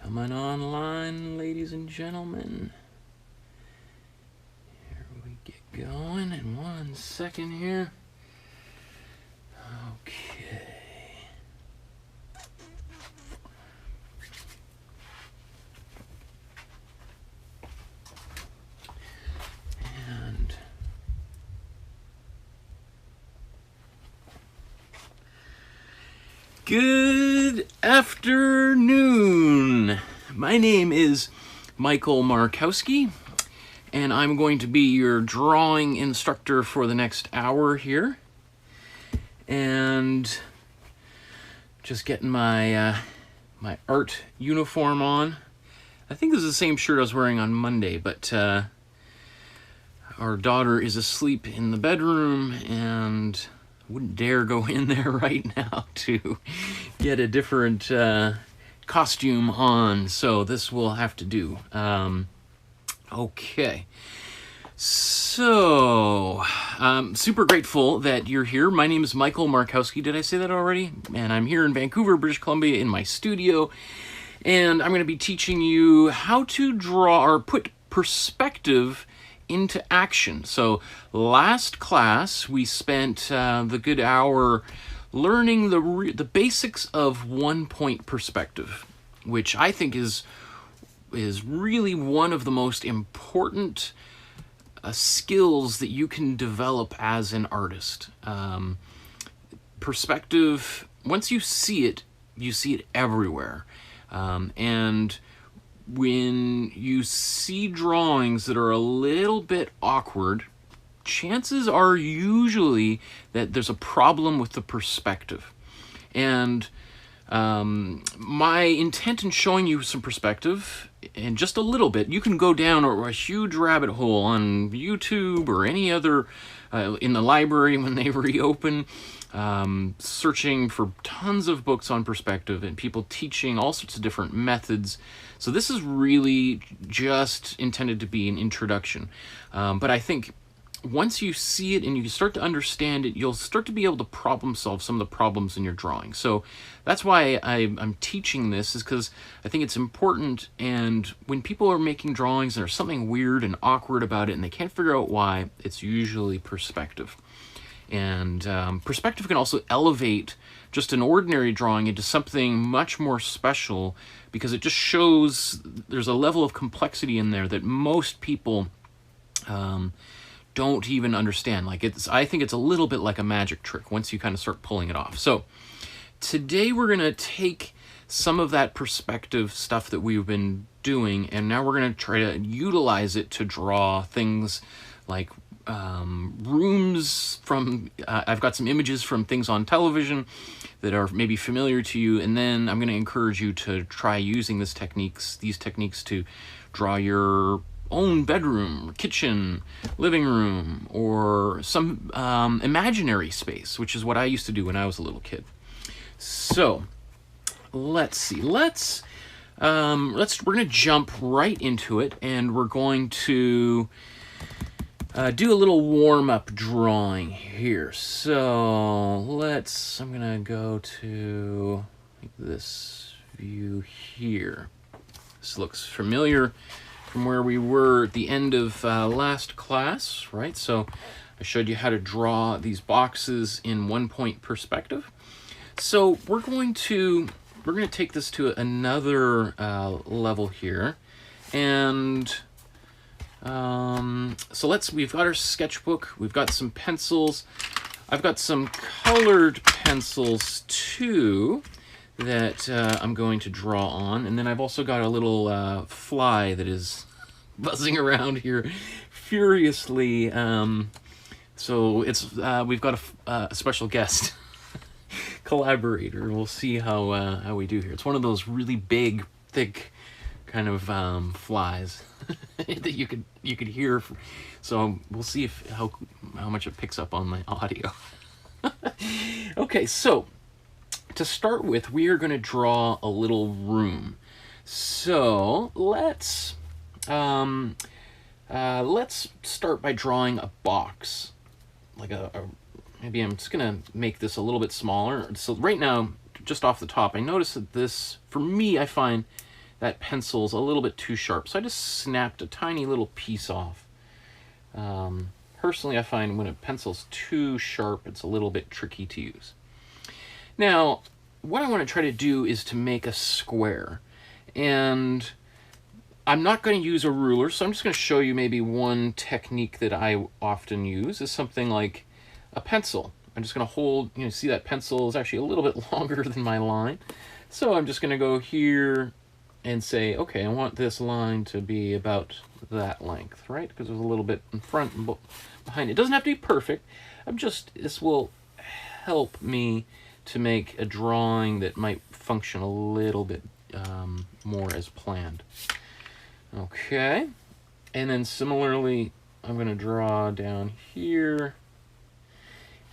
Coming online, ladies and gentlemen. Here we get going in 1 second here. Okay. And good afternoon. My name is Michael Markowsky, and I'm going to be your drawing instructor for the next hour here. And just getting my my art uniform on. I think this is the same shirt I was wearing on Monday, but our daughter is asleep in the bedroom, and I wouldn't dare go in there right now to get a different costume on, so this will have to do. Okay. So, I'm super grateful that you're here. My name is Michael Markowsky. Did I say that already? And I'm here in Vancouver, British Columbia in my studio. And I'm going to be teaching you how to draw or put perspective into action. So, last class, we spent the good hour learning the basics of one-point perspective, which I think is really one of the most important skills that you can develop as an artist. Perspective, once you see it everywhere. And when you see drawings that are a little bit awkward, chances are usually that there's a problem with the perspective. And my intent in showing you some perspective, and just a little bit, you can go down a huge rabbit hole on YouTube or any other, in the library when they reopen, searching for tons of books on perspective and people teaching all sorts of different methods. So this is really just intended to be an introduction. But I think once you see it and you start to understand it, you'll start to be able to problem solve some of the problems in your drawing. So that's why I'm teaching this, is because I think it's important. And when people are making drawings and there's something weird and awkward about it and they can't figure out why, it's usually perspective. And perspective can also elevate just an ordinary drawing into something much more special, because it just shows there's a level of complexity in there that most people don't even understand. I think it's a little bit like a magic trick once you kind of start pulling it off. So today we're going to take some of that perspective stuff that we've been doing, and now we're going to try to utilize it to draw things like rooms from, I've got some images from things on television that are maybe familiar to you, and then I'm going to encourage you to try using these techniques to draw your own bedroom, kitchen, living room, or some imaginary space, which is what I used to do when I was a little kid. So let's see. We're going to jump right into it, and we're going to do a little warm-up drawing here. So I'm going to go to this view here. This looks familiar from where we were at the end of last class, right? So I showed you how to draw these boxes in one-point perspective. So we're going to take this to another level here, and so we've got our sketchbook, we've got some pencils, I've got some colored pencils too that I'm going to draw on, and then I've also got a little fly that is buzzing around here furiously. So we've got a special guest collaborator. We'll see how we do here. It's one of those really big, thick kind of flies that you could hear. So we'll see how much it picks up on my audio. Okay, so to start with, we are going to draw a little room. So let's start by drawing a box, like maybe I'm just gonna make this a little bit smaller. So right now, just off the top, I notice that this, for me, I find that pencil's a little bit too sharp. So I just snapped a tiny little piece off. Personally, I find when a pencil's too sharp, it's a little bit tricky to use. Now, what I want to try to do is to make a square. And I'm not going to use a ruler, so I'm just going to show you maybe one technique that I often use is something like a pencil. I'm just going to hold, you know, see that pencil is actually a little bit longer than my line. So I'm just going to go here and say, okay, I want this line to be about that length, right? Because there's a little bit in front and behind. It doesn't have to be perfect. This will help me to make a drawing that might function a little bit more as planned. Okay, and then similarly, I'm going to draw down here.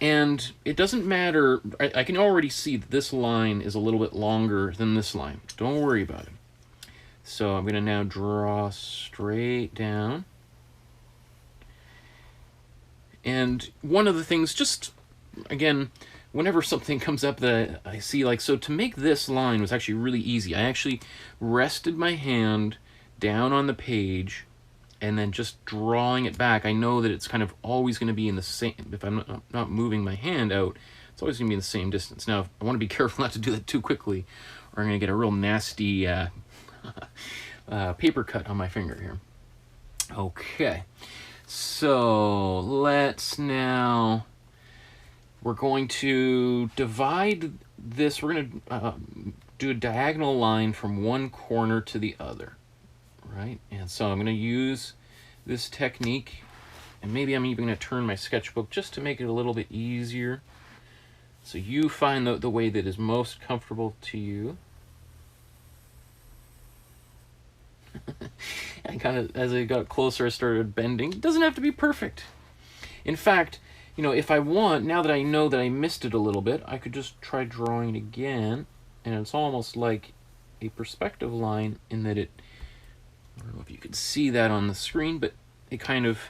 And it doesn't matter, I can already see that this line is a little bit longer than this line. Don't worry about it. So I'm going to now draw straight down. And one of the things, just again, whenever something comes up that I see, like, so to make this line was actually really easy. I actually rested my hand down on the page and then just drawing it back. I know that it's kind of always going to be in the same, if I'm not moving my hand out, it's always going to be in the same distance. Now, I want to be careful not to do that too quickly, or I'm going to get a real nasty paper cut on my finger here. Okay, so let's now, we're going to divide this, we're going to do a diagonal line from one corner to the other. Right, and so I'm going to use this technique, and maybe I'm even going to turn my sketchbook just to make it a little bit easier. So you find the way that is most comfortable to you. And kind of, as I got closer, I started bending. It doesn't have to be perfect. In fact, you know, if I want, now that I know that I missed it a little bit, I could just try drawing it again, and it's almost like a perspective line in that it, I don't know if you can see that on the screen, but it kind of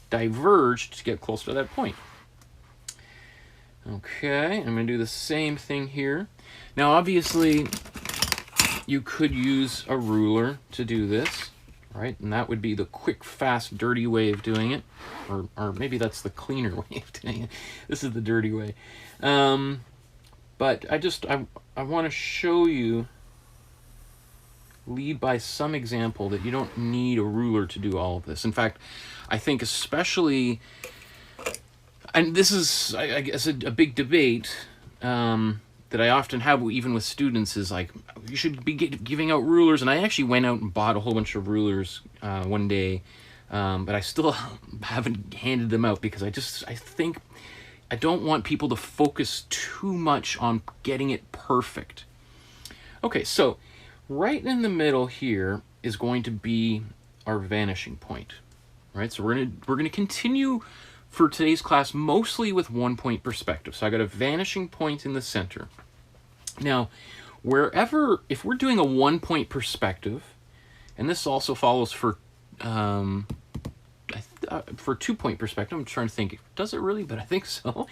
diverged to get closer to that point. Okay, I'm going to do the same thing here. Now, obviously, you could use a ruler to do this, right? And that would be the quick, fast, dirty way of doing it. Or maybe that's the cleaner way of doing it. This is the dirty way. But I want to show you, lead by some example, that you don't need a ruler to do all of this. In fact, I think especially, and this is, I guess, a big debate that I often have even with students is like, you should be giving out rulers. And I actually went out and bought a whole bunch of rulers one day, but I still haven't handed them out because I think I don't want people to focus too much on getting it perfect. Okay, so right in the middle here is going to be our vanishing point, right? So we're gonna continue for today's class mostly with 1-point perspective. So I got a vanishing point in the center. Now, wherever, if we're doing a 1-point perspective, and this also follows for 2-point perspective, I'm trying to think, does it really? But I think so.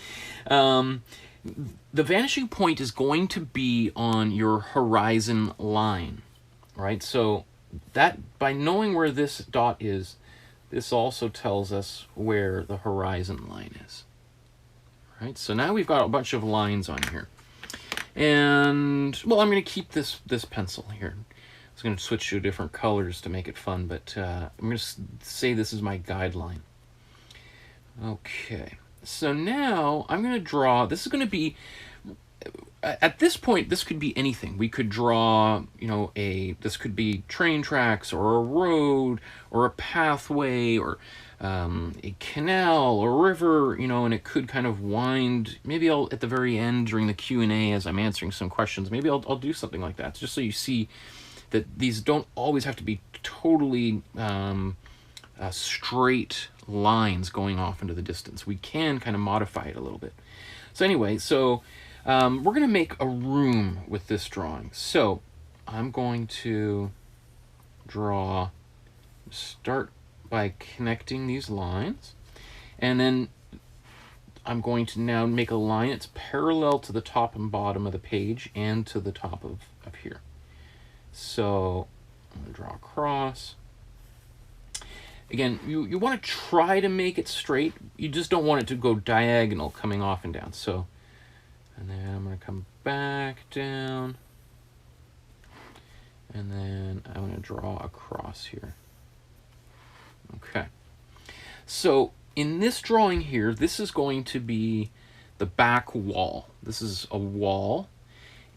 The vanishing point is going to be on your horizon line, right? So that, by knowing where this dot is, this also tells us where the horizon line is, right? So now we've got a bunch of lines on here. And, well, I'm going to keep this pencil here. I was going to switch to different colors to make it fun, but I'm going to say this is my guideline. Okay. So now I'm going to draw, this is going to be, at this point, this could be anything. We could draw, you know, this could be train tracks or a road or a pathway or a canal or river, you know, and it could kind of wind. Maybe I'll, at the very end during the Q&A as I'm answering some questions, maybe I'll do something like that, just so you see that these don't always have to be totally straight lines going off into the distance. We can kind of modify it a little bit. So anyway, so we're going to make a room with this drawing. So I'm going to start by connecting these lines, and then I'm going to now make a line that's parallel to the top and bottom of the page and to the top of here. So I'm going to draw across. Again, you want to try to make it straight. You just don't want it to go diagonal coming off and down. So, and then I'm going to come back down. And then I'm going to draw across here. Okay. So in this drawing here, this is going to be the back wall. This is a wall.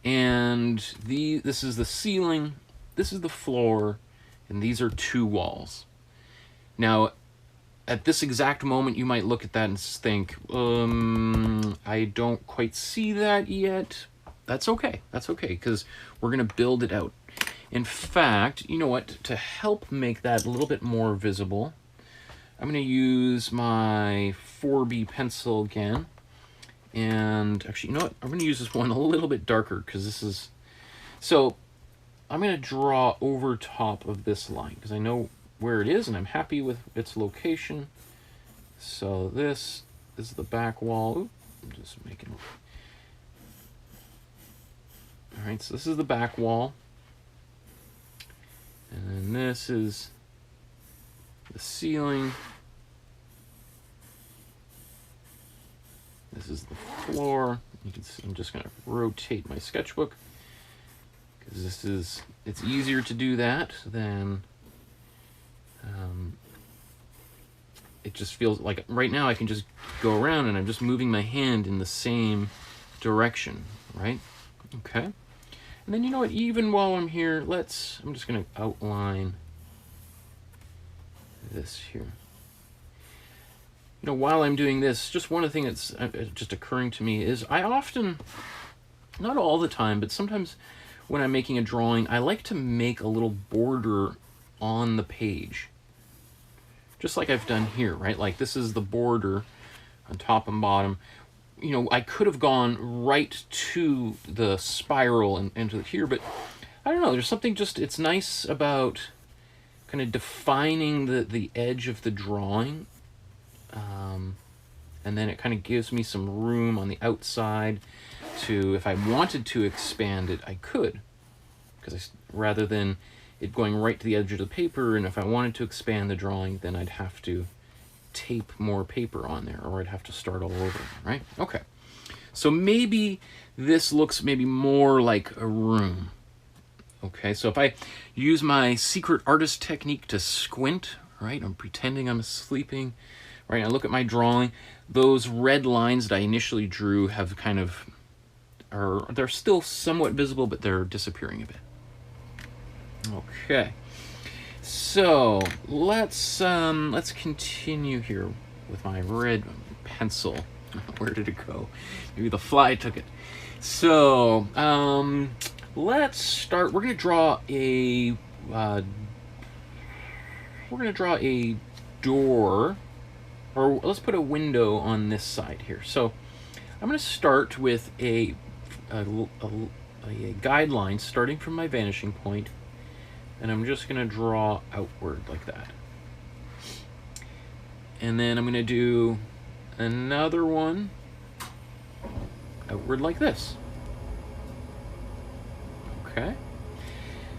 And this is the ceiling, this is the floor, and these are two walls. Now, at this exact moment, you might look at that and think, I don't quite see that yet. That's okay, because we're gonna build it out. In fact, you know what, to help make that a little bit more visible, I'm gonna use my 4B pencil again. And actually, you know what, I'm gonna use this one a little bit darker because this is, so I'm gonna draw over top of this line because I know where it is and I'm happy with its location. So this is the back wall. Oop, I'm just making it. All right, so this is the back wall. And then this is the ceiling. This is the floor. You can see I'm just going to rotate my sketchbook because it's easier to do that than it just feels like right now I can just go around and I'm just moving my hand in the same direction, right? Okay. And then you know what, even while I'm here, I'm just going to outline this here. You know, while I'm doing this, just one of the things that's just occurring to me is I often, not all the time, but sometimes when I'm making a drawing, I like to make a little border on the page. Just like I've done here, right? Like this is the border on top and bottom. You know, I could have gone right to the spiral and into here, but I don't know, there's something just, it's nice about kind of defining the edge of the drawing. And then it kind of gives me some room on the outside to, if I wanted to expand it, I could. Because rather than it going right to the edge of the paper, and if I wanted to expand the drawing, then I'd have to tape more paper on there, or I'd have to start all over, right? Okay. So maybe this looks maybe more like a room. Okay, so if I use my secret artist technique to squint, right, I'm pretending I'm sleeping, right, I look at my drawing, those red lines that I initially drew have kind of, they're still somewhat visible, but they're disappearing a bit. Okay, so let's continue here with my red pencil. Where did it go? Maybe the fly took it. So let's start. We're gonna draw a door, or let's put a window on this side here. So I'm gonna start with a guideline starting from my vanishing point, and I'm just gonna draw outward like that. And then I'm gonna do another one outward like this. Okay.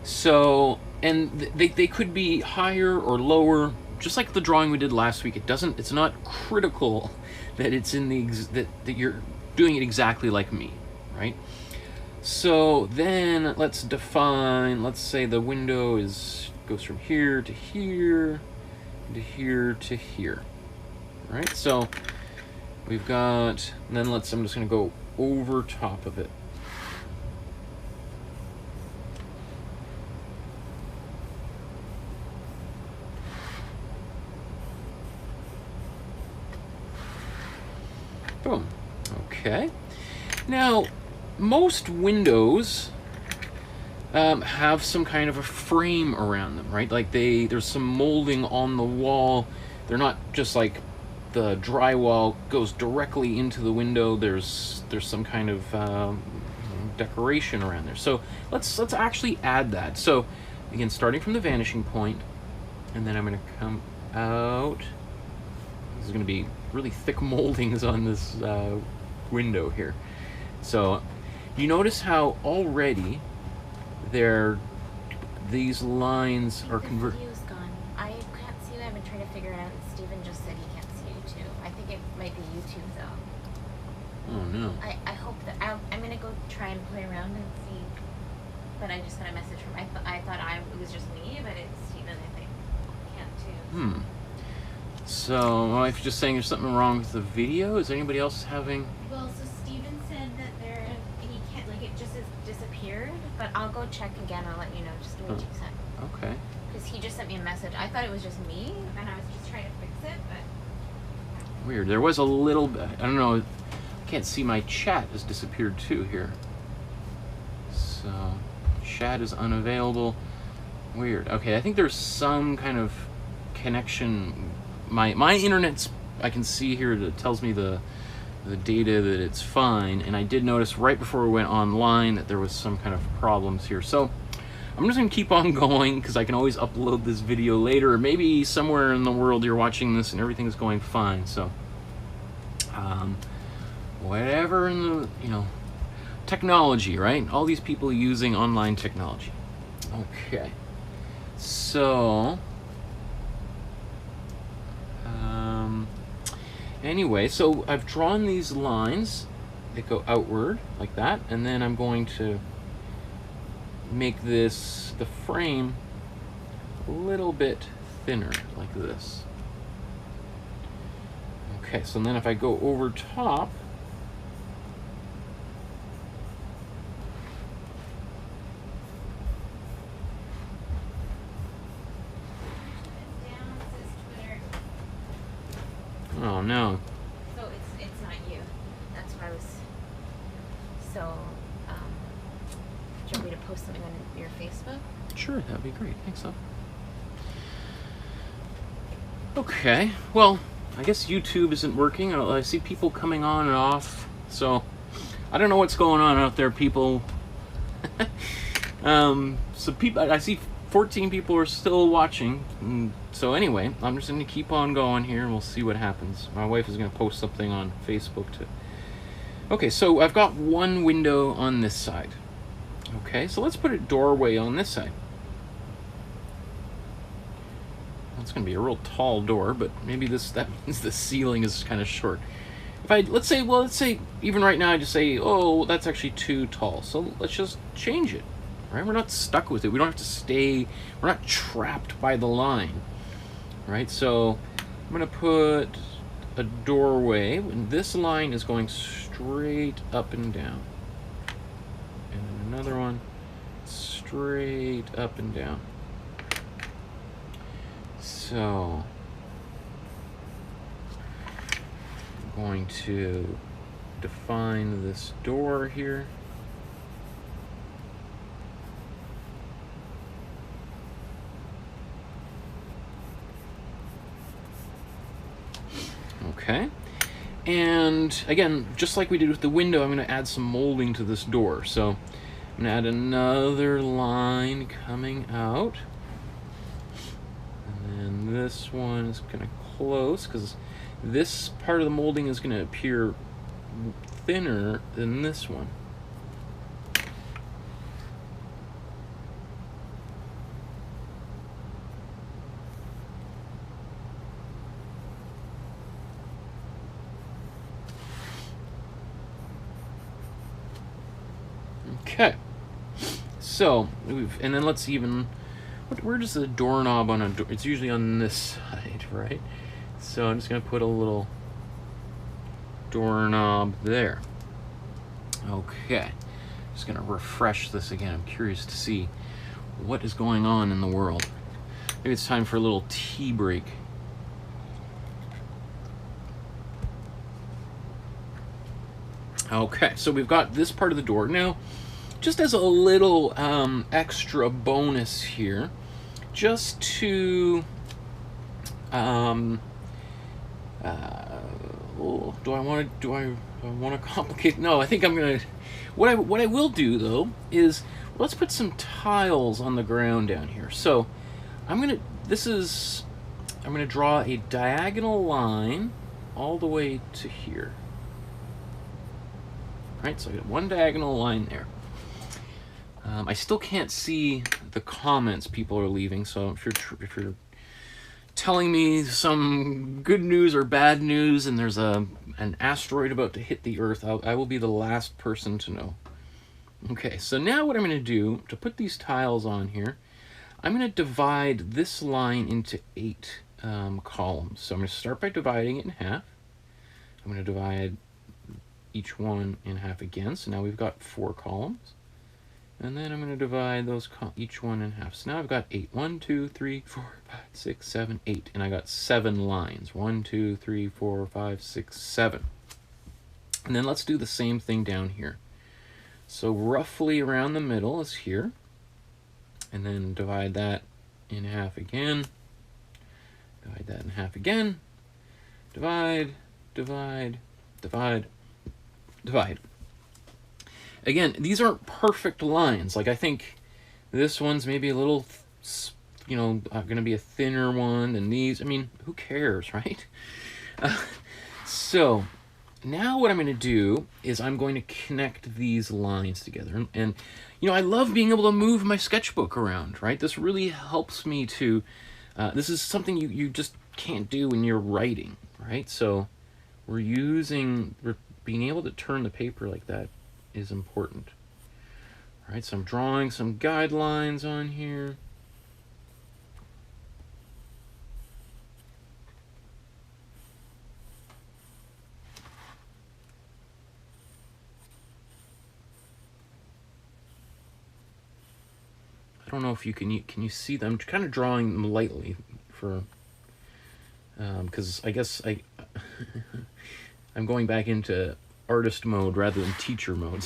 So, and they could be higher or lower, just like the drawing we did last week. It's not critical that it's in that you're doing it exactly like me, right? So then let's define, let's say the window goes from here to here, to here to here. All right, so we've got, and then I'm just gonna go over top of it. Boom. Okay. Now, most windows have some kind of a frame around them, right? Like there's some molding on the wall. They're not just like the drywall goes directly into the window. There's some kind of decoration around there. So let's actually add that. So again, starting from the vanishing point, and then I'm going to come out. This is going to be really thick moldings on this window here. So you notice how already they're these lines are The converted. video's gone. I can't see it. I've been trying to figure it out. Steven just said he can't see you too. I think it might be YouTube though. Oh no. I hope that I'm gonna go try and play around and see. But I just got a message from. I thought it was just me, but it's Steven. I think can't too. So my wife's just saying there's something wrong with the video. Is anybody else having? Well, so Steven said that he can't, like, it just has disappeared. But I'll go check again. I'll let you know. Just give me 2 seconds. Okay. Because he just sent me a message. I thought it was just me, and I was just trying to fix it, but. Weird. There was a little bit. I don't know. I can't see my chat has disappeared too here. So chat is unavailable. Weird. Okay, I think there's some kind of connection. My internet's, I can see here that it tells me the data that it's fine, and I did notice right before we went online that there was some kind of problems here. So I'm just gonna keep on going because I can always upload this video later, or maybe somewhere in the world you're watching this and everything's going fine. So whatever in the, you know, technology, right? All these people using online technology. Okay, so anyway, so I've drawn these lines that go outward like that, and then I'm going to make this, the frame, a little bit thinner like this. Okay, so then if I go over top, oh no. So it's not you. That's what I was. So, do you want me to post something on your Facebook? Sure, that'd be great. Thanks, so. Okay, well, I guess YouTube isn't working. I see people coming on and off, so I don't know what's going on out there, people. So people, I see 14 people are still watching. So anyway, I'm just going to keep on going here and we'll see what happens. My wife is going to post something on Facebook too. Okay, so I've got one window on this side. Okay, so let's put a doorway on this side. It's going to be a real tall door, but maybe that means the ceiling is kind of short. If let's say even right now I just say, oh, that's actually too tall. So let's just change it. Right? We're not stuck with it. We don't have to stay. We're not trapped by the line. Right? So I'm going to put a doorway, and this line is going straight up and down. And another one straight up and down. So I'm going to define this door here. Okay, and again, just like we did with the window, I'm going to add some molding to this door. So I'm going to add another line coming out. And then this one is going to close because this part of the molding is going to appear thinner than this one. Okay, so and then let's even, where does the doorknob on a door? It's usually on this side, right? So I'm just gonna put a little doorknob there. Okay, just gonna refresh this again. I'm curious to see what is going on in the world. Maybe it's time for a little tea break. Okay, so we've got this part of the door. Now, just as a little extra bonus here, just to, do I want to complicate? No, I think I'm gonna. What I will do though is let's put some tiles on the ground down here. So I'm gonna draw a diagonal line all the way to here. Right, so I got one diagonal line there. I still can't see the comments people are leaving, so if you're telling me some good news or bad news and there's an asteroid about to hit the Earth, I will be the last person to know. Okay, so now what I'm going to do, to put these tiles on here, I'm going to divide this line into 8 columns. So I'm going to start by dividing it in half. I'm going to divide each one in half again, so now we've got 4 columns. And then I'm going to divide those each one in half. So now I've got 8. 1, 2, 3, 4, 5, 6, 7, 8. And I got 7 lines. 1, 2, 3, 4, 5, 6, 7. And then let's do the same thing down here. So roughly around the middle is here. And then divide that in half again. Divide that in half again. Divide, divide, divide, divide. Again, these aren't perfect lines. Like, I think this one's maybe a little, you know, going to be a thinner one than these. I mean, who cares, right? So now what I'm going to do is I'm going to connect these lines together. And, you know, I love being able to move my sketchbook around, right? This really helps me to, this is something you just can't do when you're writing, right? So we're being able to turn the paper like that is important. All right, so I'm drawing some guidelines on here. I don't know if can you see them? I'm kind of drawing them lightly for because I guess I'm going back into artist mode rather than teacher mode.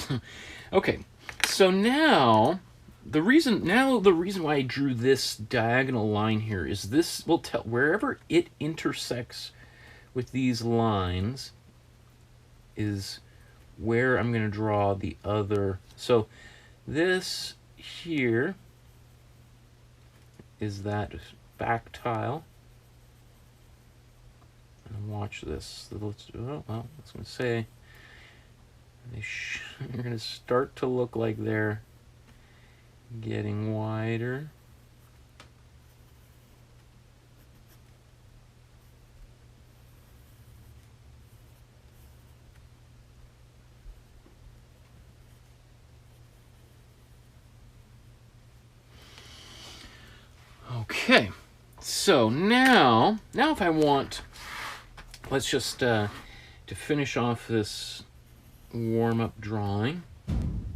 Okay, so now the reason why I drew this diagonal line here is this will tell wherever it intersects with these lines is where I'm going to draw the other. So this here is that back tile. And watch this. Well, I was going to say you're going to start to look like they're getting wider. Okay, so now if I want, let's just to finish off this warm-up drawing. I'm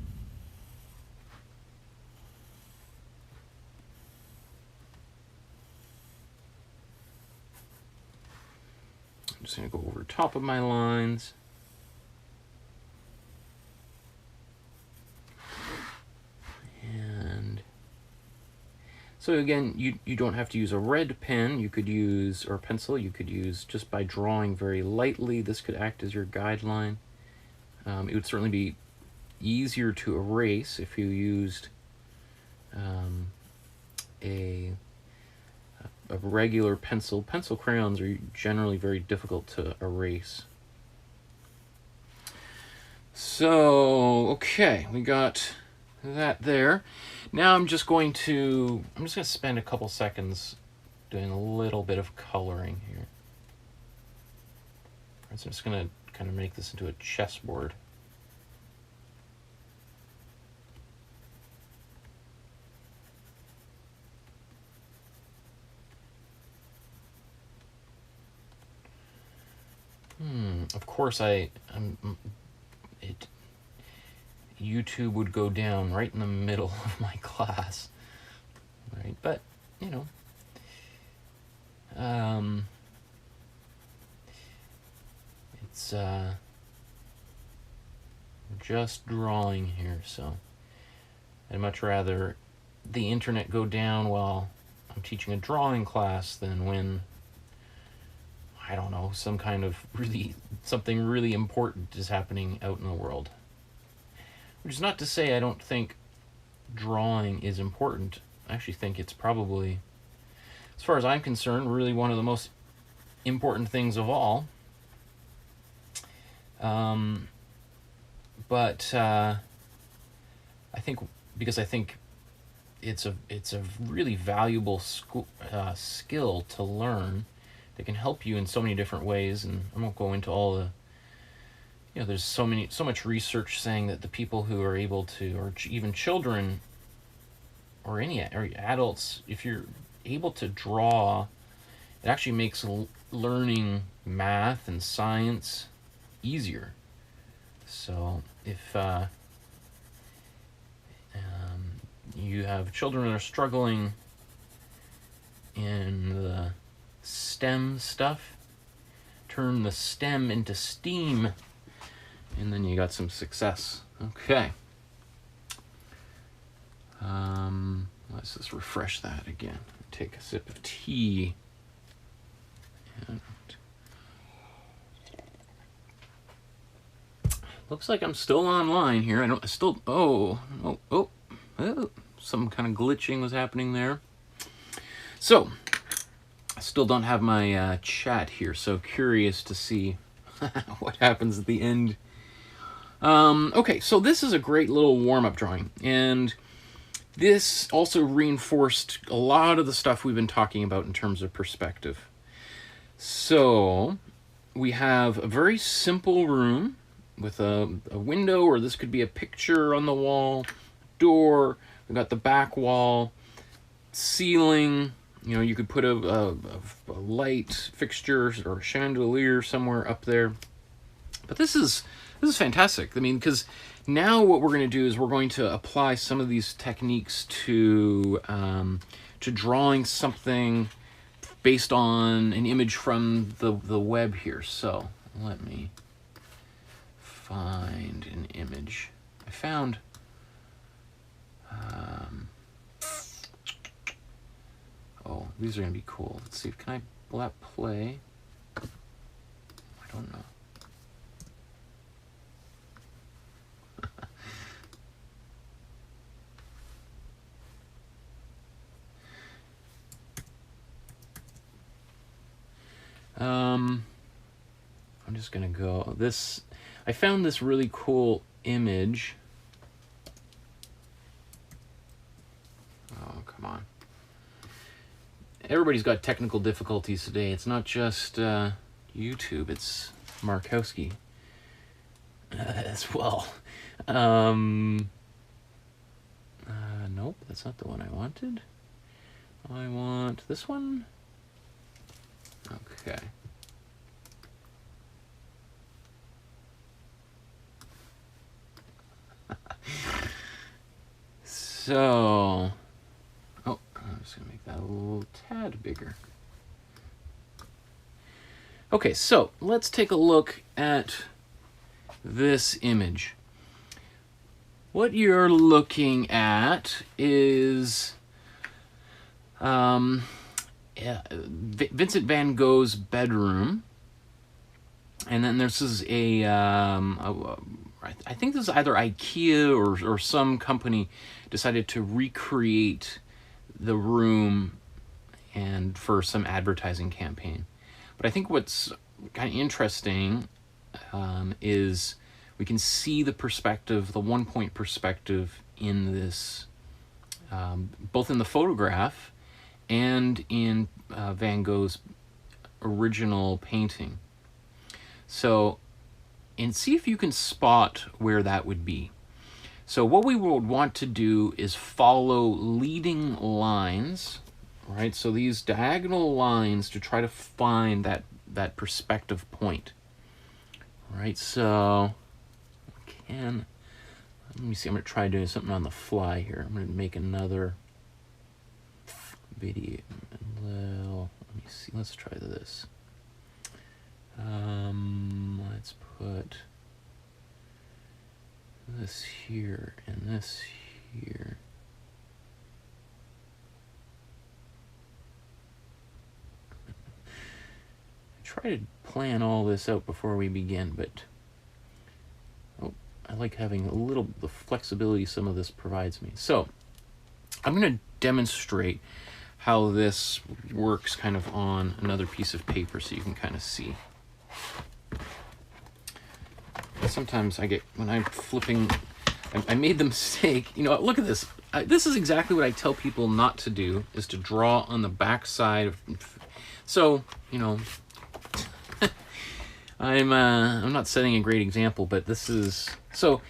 just going to go over top of my lines. And so again, you don't have to use a red pen. You could use, or pencil, you could use just by drawing very lightly. This could act as your guideline. It would certainly be easier to erase if you used a regular pencil. Pencil crayons are generally very difficult to erase. So, okay, we got that there. Now I'm just going to spend a couple seconds doing a little bit of coloring here. So I'm just going to kind of make this into a chessboard. Of course, YouTube would go down right in the middle of my class, right? But you know, it's just drawing here, so I'd much rather the internet go down while I'm teaching a drawing class than when, I don't know, something really important is happening out in the world. Which is not to say I don't think drawing is important. I actually think it's probably, as far as I'm concerned, really one of the most important things of all. But I think because I think it's a really valuable skill to learn that can help you in so many different ways. And I won't go into all the, there's so much research saying that the people who are able to, or even children or adults, if you're able to draw, it actually makes learning math and science easier. So if you have children that are struggling in the STEM stuff, turn the STEM into STEAM, and then you got some success. Okay. Let's just refresh that again. Take a sip of tea. And looks like I'm still online here. Some kind of glitching was happening there. So, I still don't have my chat here, so curious to see what happens at the end. Okay, so this is a great little warm-up drawing, and this also reinforced a lot of the stuff we've been talking about in terms of perspective. So, we have a very simple room with a window, or this could be a picture on the wall, door, we've got the back wall, ceiling, you could put a light fixture or a chandelier somewhere up there. But this is fantastic. I mean, because now what we're going to do is we're going to apply some of these techniques to drawing something based on an image from the web here. So let me find an image. I found oh, these are gonna be cool. Let's see, will that play? I don't know. I'm just gonna go this. I found this really cool image. Oh, come on. Everybody's got technical difficulties today. It's not just YouTube, it's Markowski as well. Nope, that's not the one I wanted. I want this one. Okay. So, I'm just gonna make that a little tad bigger. Okay, so let's take a look at this image. What you're looking at is Vincent van Gogh's bedroom, and then this is I think this is either IKEA or some company decided to recreate the room and for some advertising campaign. But I think what's kind of interesting is we can see the perspective, the 1-point perspective in this, both in the photograph and in Van Gogh's original painting. So, and see if you can spot where that would be. So what we would want to do is follow leading lines, right? So these diagonal lines to try to find that perspective point. All right, so let me see, I'm gonna try doing something on the fly here. I'm gonna make another video. Well, let me see, let's try this. Let's put this here and this here. I try to plan all this out before we begin, but I like having the flexibility some of this provides me. So I'm going to demonstrate how this works kind of on another piece of paper so you can kind of see. Sometimes I get, when I'm flipping I made the mistake. You know, look at this. This is exactly what I tell people not to do, is to draw on the back side of. So, you know, I'm not setting a great example, but this is so.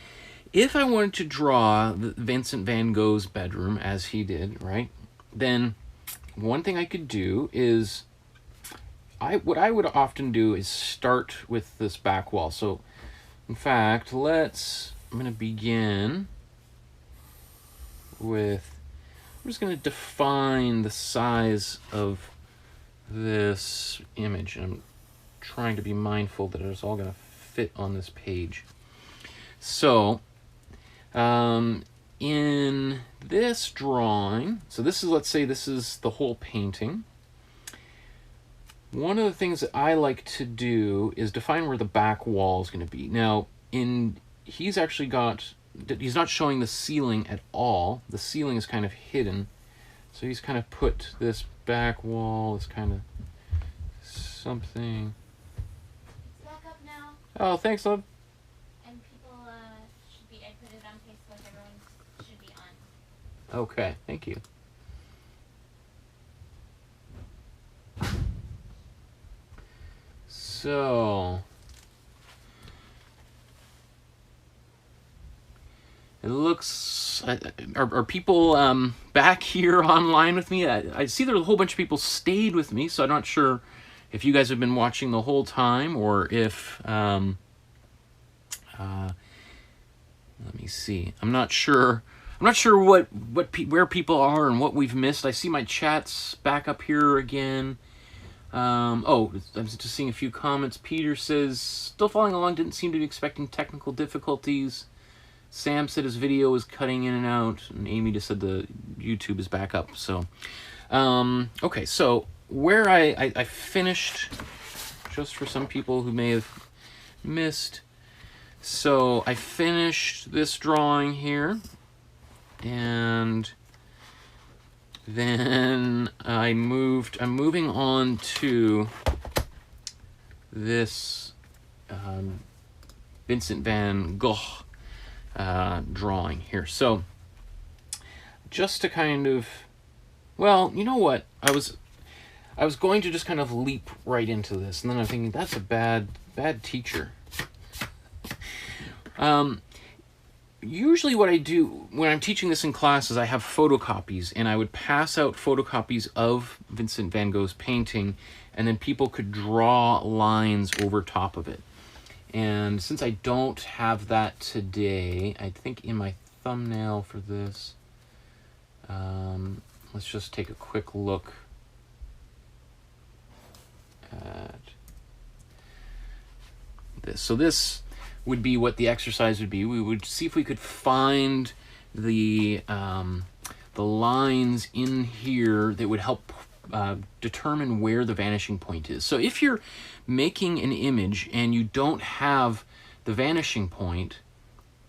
If I wanted to draw Vincent van Gogh's bedroom as he did, right? Then one thing I could do is what I would often do is start with this back wall. So, in fact, I'm going to begin with, I'm just going to define the size of this image. And I'm trying to be mindful that it's all going to fit on this page. So, in this drawing, so this is, let's say this is the whole painting. One of the things that I like to do is define where the back wall is going to be. Now, he's actually got, he's not showing the ceiling at all. The ceiling is kind of hidden. So he's kind of put this back wall, this kind of something. It's back up now. Oh, thanks, love. And people should be, I put it on Facebook, everyone should be on. Okay, thank you. So, it looks, are people back here online with me? I see there's a whole bunch of people stayed with me, so I'm not sure if you guys have been watching the whole time or if, let me see. I'm not sure where people are and what we've missed. I see my chats back up here again. Oh, I'm just seeing a few comments. Peter says, still following along, didn't seem to be expecting technical difficulties. Sam said his video was cutting in and out, and Amy just said the YouTube is back up. So, okay, so where I finished, just for some people who may have missed, so I finished this drawing here, and then I'm moving on to this Vincent van Gogh drawing here. So just to kind of, well, you know what, I was going to just kind of leap right into this, and then I'm thinking that's a bad teacher. Usually what I do when I'm teaching this in class is I have photocopies, and I would pass out photocopies of Vincent van Gogh's painting, and then people could draw lines over top of it. And since I don't have that today, I think in my thumbnail for this, let's just take a quick look at this. So this would be what the exercise would be. We would see if we could find the lines in here that would help determine where the vanishing point is. So if you're making an image and you don't have the vanishing point,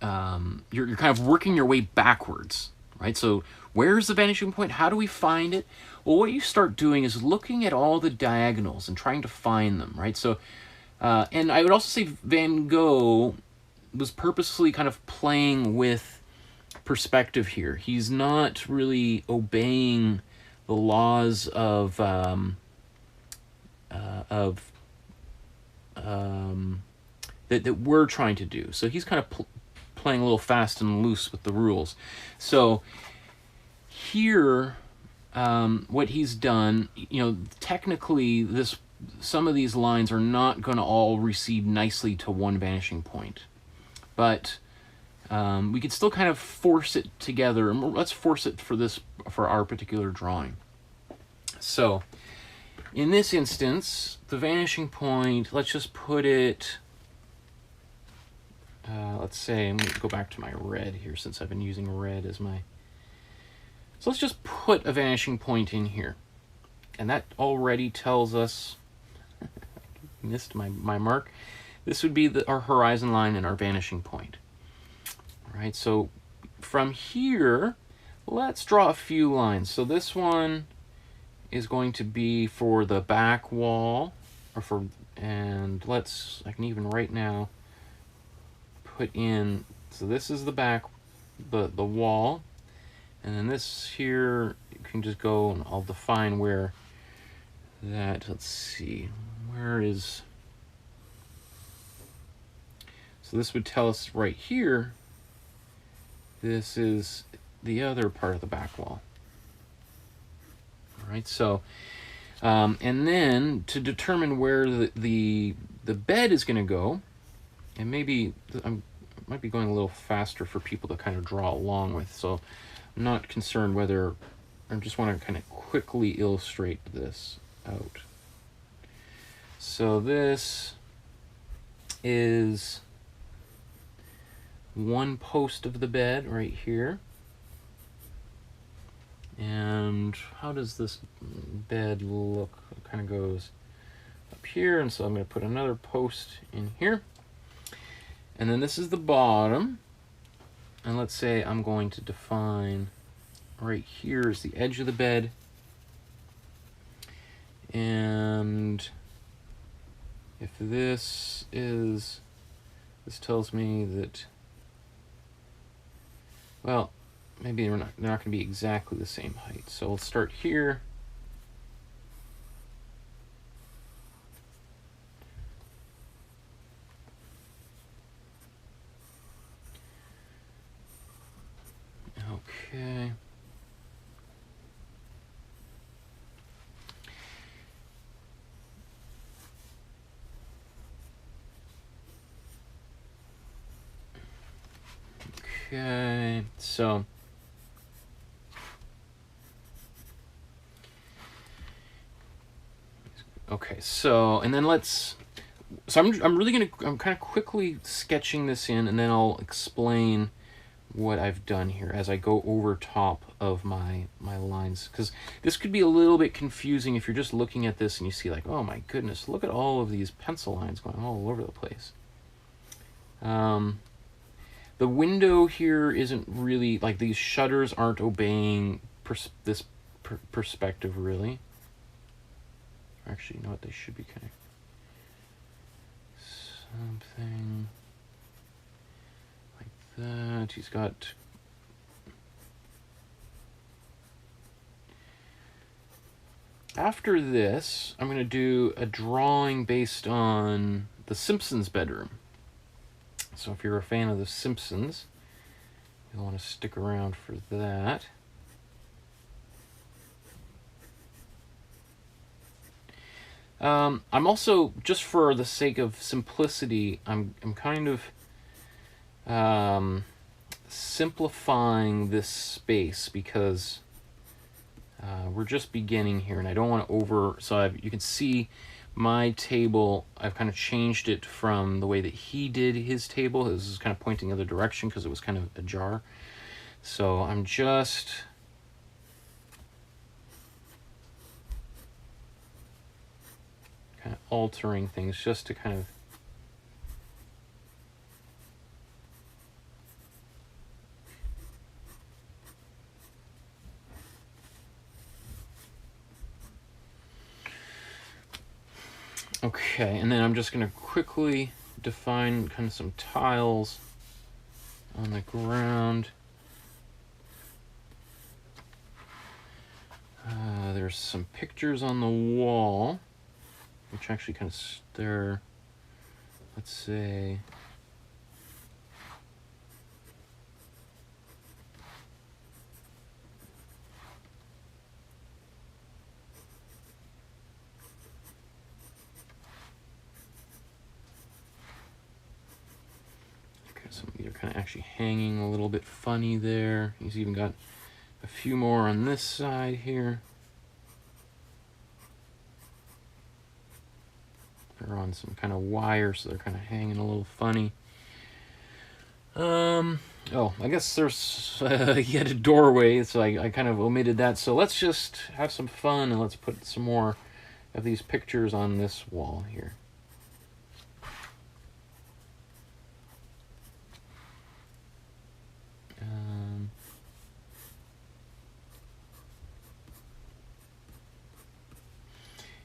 you're kind of working your way backwards, right? So where's the vanishing point? How do we find it? Well, what you start doing is looking at all the diagonals and trying to find them, right? So and I would also say Van Gogh was purposefully kind of playing with perspective here. He's not really obeying the laws of that we're trying to do. So he's kind of playing a little fast and loose with the rules. So here, what he's done, you know, technically some of these lines are not going to all recede nicely to one vanishing point, but we could still kind of force it together, and let's force it for our particular drawing. So in this instance, the vanishing point, let's just put it, let's say, I'm going to go back to my red here since I've been using red as my, so let's just put a vanishing point in here, and that already tells us, missed my mark. This would be our horizon line and our vanishing point. All right, so from here, let's draw a few lines. So this one is going to be for the back wall, and I can even right now put in, so this is the back the wall. And then this here, you can just go and I'll define where that, let's see, where is, so this would tell us right here, this is the other part of the back wall. All right, so, and then to determine where the bed is going to go, and maybe I might be going a little faster for people to kind of draw along with, so I'm not concerned whether, I just want to kind of quickly illustrate this out. So this is one post of the bed right here. And how does this bed look? It kind of goes up here, and so I'm going to put another post in here. And then this is the bottom. And let's say I'm going to define right here is the edge of the bed. And if this tells me that, well, maybe they're not going to be exactly the same height. So we'll start here. Okay. Okay, so and then I'm kind of quickly sketching this in, and then I'll explain what I've done here as I go over top of my lines, because this could be a little bit confusing if you're just looking at this and you see like, oh my goodness, look at all of these pencil lines going all over the place. The window here isn't really, like, these shutters aren't obeying this perspective really. Actually, you know what, they should be kind of something like that. He's got after this, I'm going to do a drawing based on the Simpsons bedroom. So if you're a fan of the Simpsons, you'll want to stick around for that. I'm also, just for the sake of simplicity, I'm kind of simplifying this space because we're just beginning here, and I don't want to so you can see my table, I've kind of changed it from the way that he did his table. This is kind of pointing the other direction because it was kind of ajar. So I'm just kind of altering things just to kind of okay, and then I'm just going to quickly define kind of some tiles on the ground. There's some pictures on the wall, which actually kind of stir, let's say, some of these are kind of actually hanging a little bit funny there. He's even got a few more on this side here. They're on some kind of wire, so they're kind of hanging a little funny. Oh, I guess there's yet a doorway, so I kind of omitted that. So let's just have some fun and let's put some more of these pictures on this wall here.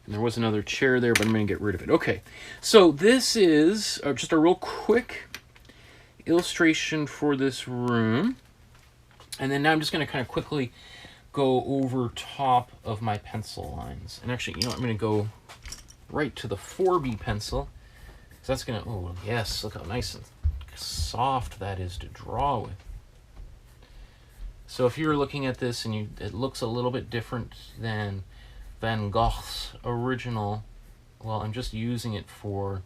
And there was another chair there, but I'm going to get rid of it. Okay, so this is just a real quick illustration for this room. And then now I'm just going to kind of quickly go over top of my pencil lines. And actually, you know what, I'm going to go right to the 4B pencil. So that's going to, oh yes, look how nice and soft that is to draw with. So if you're looking at this and it looks a little bit different than Van Gogh's original, well, I'm just using it for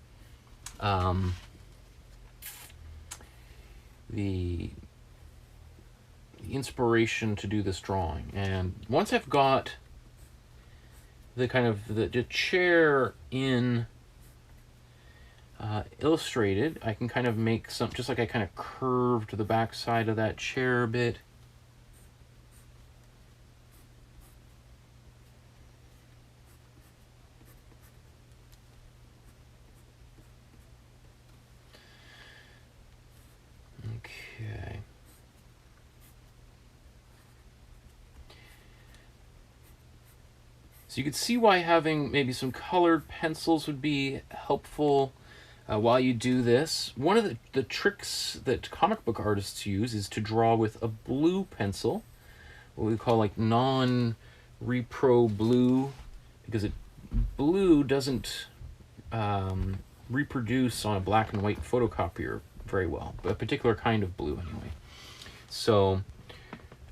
the inspiration to do this drawing. And once I've got the kind of the chair in illustrated, I can kind of make some, just like I kind of curved the back side of that chair a bit. Okay. So you could see why having maybe some colored pencils would be helpful while you do this. One of the tricks that comic book artists use is to draw with a blue pencil, what we call like non-repro blue, because blue doesn't reproduce on a black and white photocopier very well, a particular kind of blue anyway. So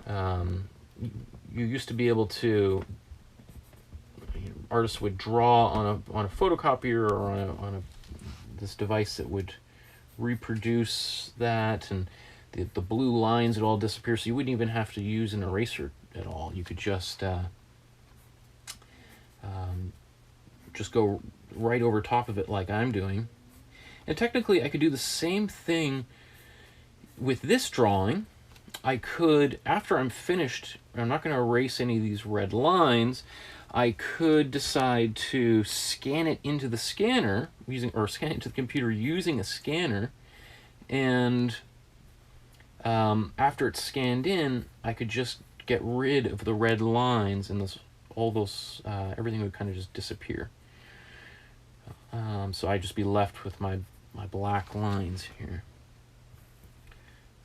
you used to be able to, artists would draw on a photocopier or on this device that would reproduce that, and the blue lines would all disappear, so you wouldn't even have to use an eraser at all. You could just go right over top of it like I'm doing. And technically I could do the same thing with this drawing. I could, after I'm finished, I'm not going to erase any of these red lines, I could decide to scan it into the scanner, scan it into the computer using a scanner, and after it's scanned in, I could just get rid of the red lines, and everything would kind of just disappear. So I'd just be left with my black lines here.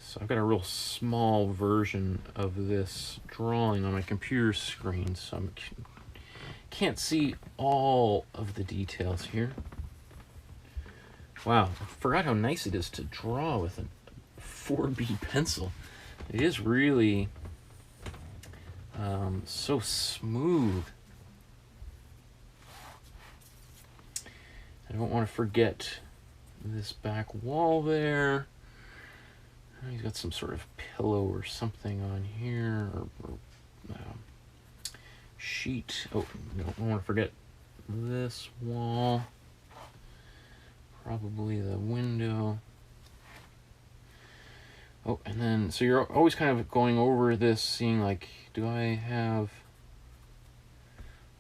So I've got a real small version of this drawing on my computer screen, so I can't see all of the details here. Wow, I forgot how nice it is to draw with a 4B pencil. It is really so smooth. I don't want to forget this back wall there. He's got some sort of pillow or something on here, or sheet. Oh, don't want to forget this wall. Probably the window. Oh, and then, so you're always kind of going over this, seeing like, do I have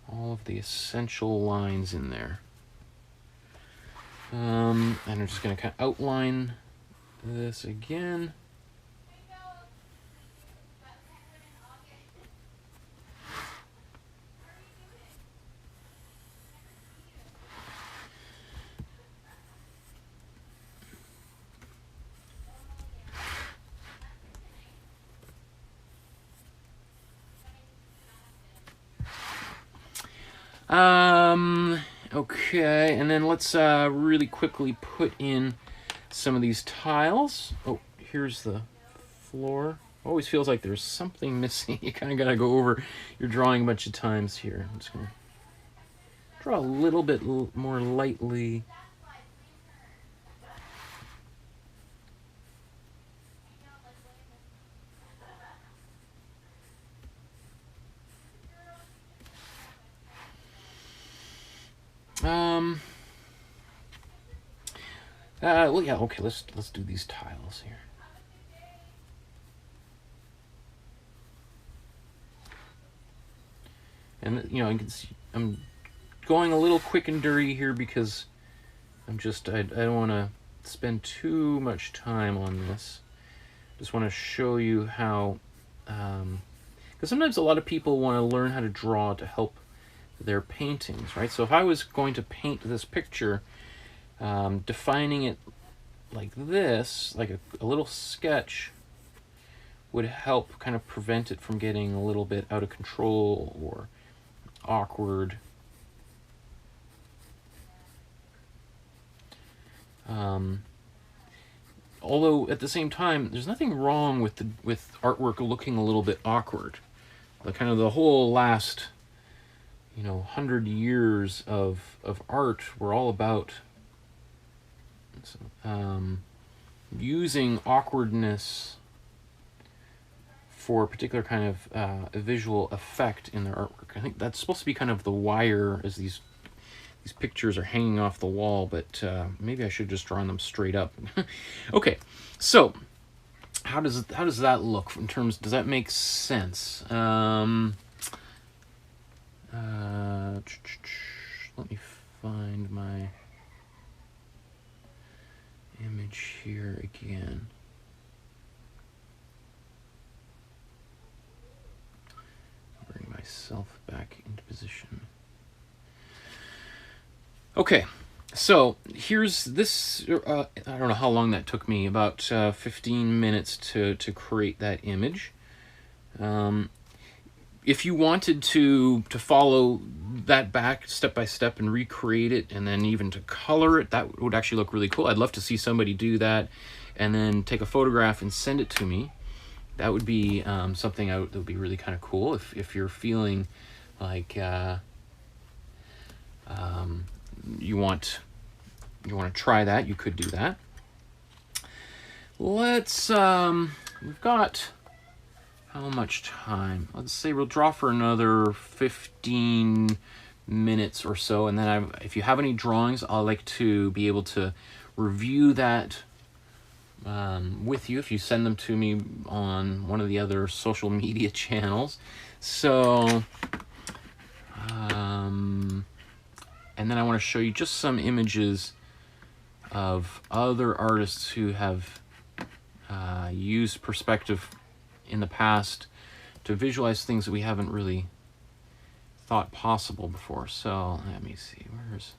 all of the essential lines in there? And I'm just going to kind of outline this again. Okay, and then let's really quickly put in some of these tiles. Oh, here's the floor. Always feels like there's something missing. You kind of got to go over your drawing a bunch of times here. I'm just going to draw a little bit more lightly. Well, yeah, okay, let's do these tiles here. And, you know, you can see I'm going a little quick and dirty here because I don't want to spend too much time on this. Just want to show you how, because sometimes a lot of people want to learn how to draw to help their paintings, right? So if I was going to paint this picture, defining it like this, like a little sketch, would help kind of prevent it from getting a little bit out of control or awkward. Although at the same time, there's nothing wrong with artwork looking a little bit awkward. Kind of the whole last, 100 years of art were all about using awkwardness for a particular kind of a visual effect in their artwork. I think that's supposed to be kind of the wire as these pictures are hanging off the wall, but maybe I should have just drawn them straight up. Okay, so how does that look in terms? Does that make sense? Let me find my image here again. Bring myself back into position. Okay, so here's this. I don't know how long that took me. About 15 minutes to create that image. If you wanted to follow that back step by step and recreate it, and then even to color it, that would actually look really cool. I'd love to see somebody do that, and then take a photograph and send it to me. That would be something that would be really kind of cool. If you're feeling like you want to try that, you could do that. Let's we've got how much time? Let's say we'll draw for another 15 minutes or so, and then if you have any drawings, I'd like to be able to review that with you if you send them to me on one of the other social media channels. So and then I want to show you just some images of other artists who have used perspective in the past to visualize things that we haven't really thought possible before. So let me see, let's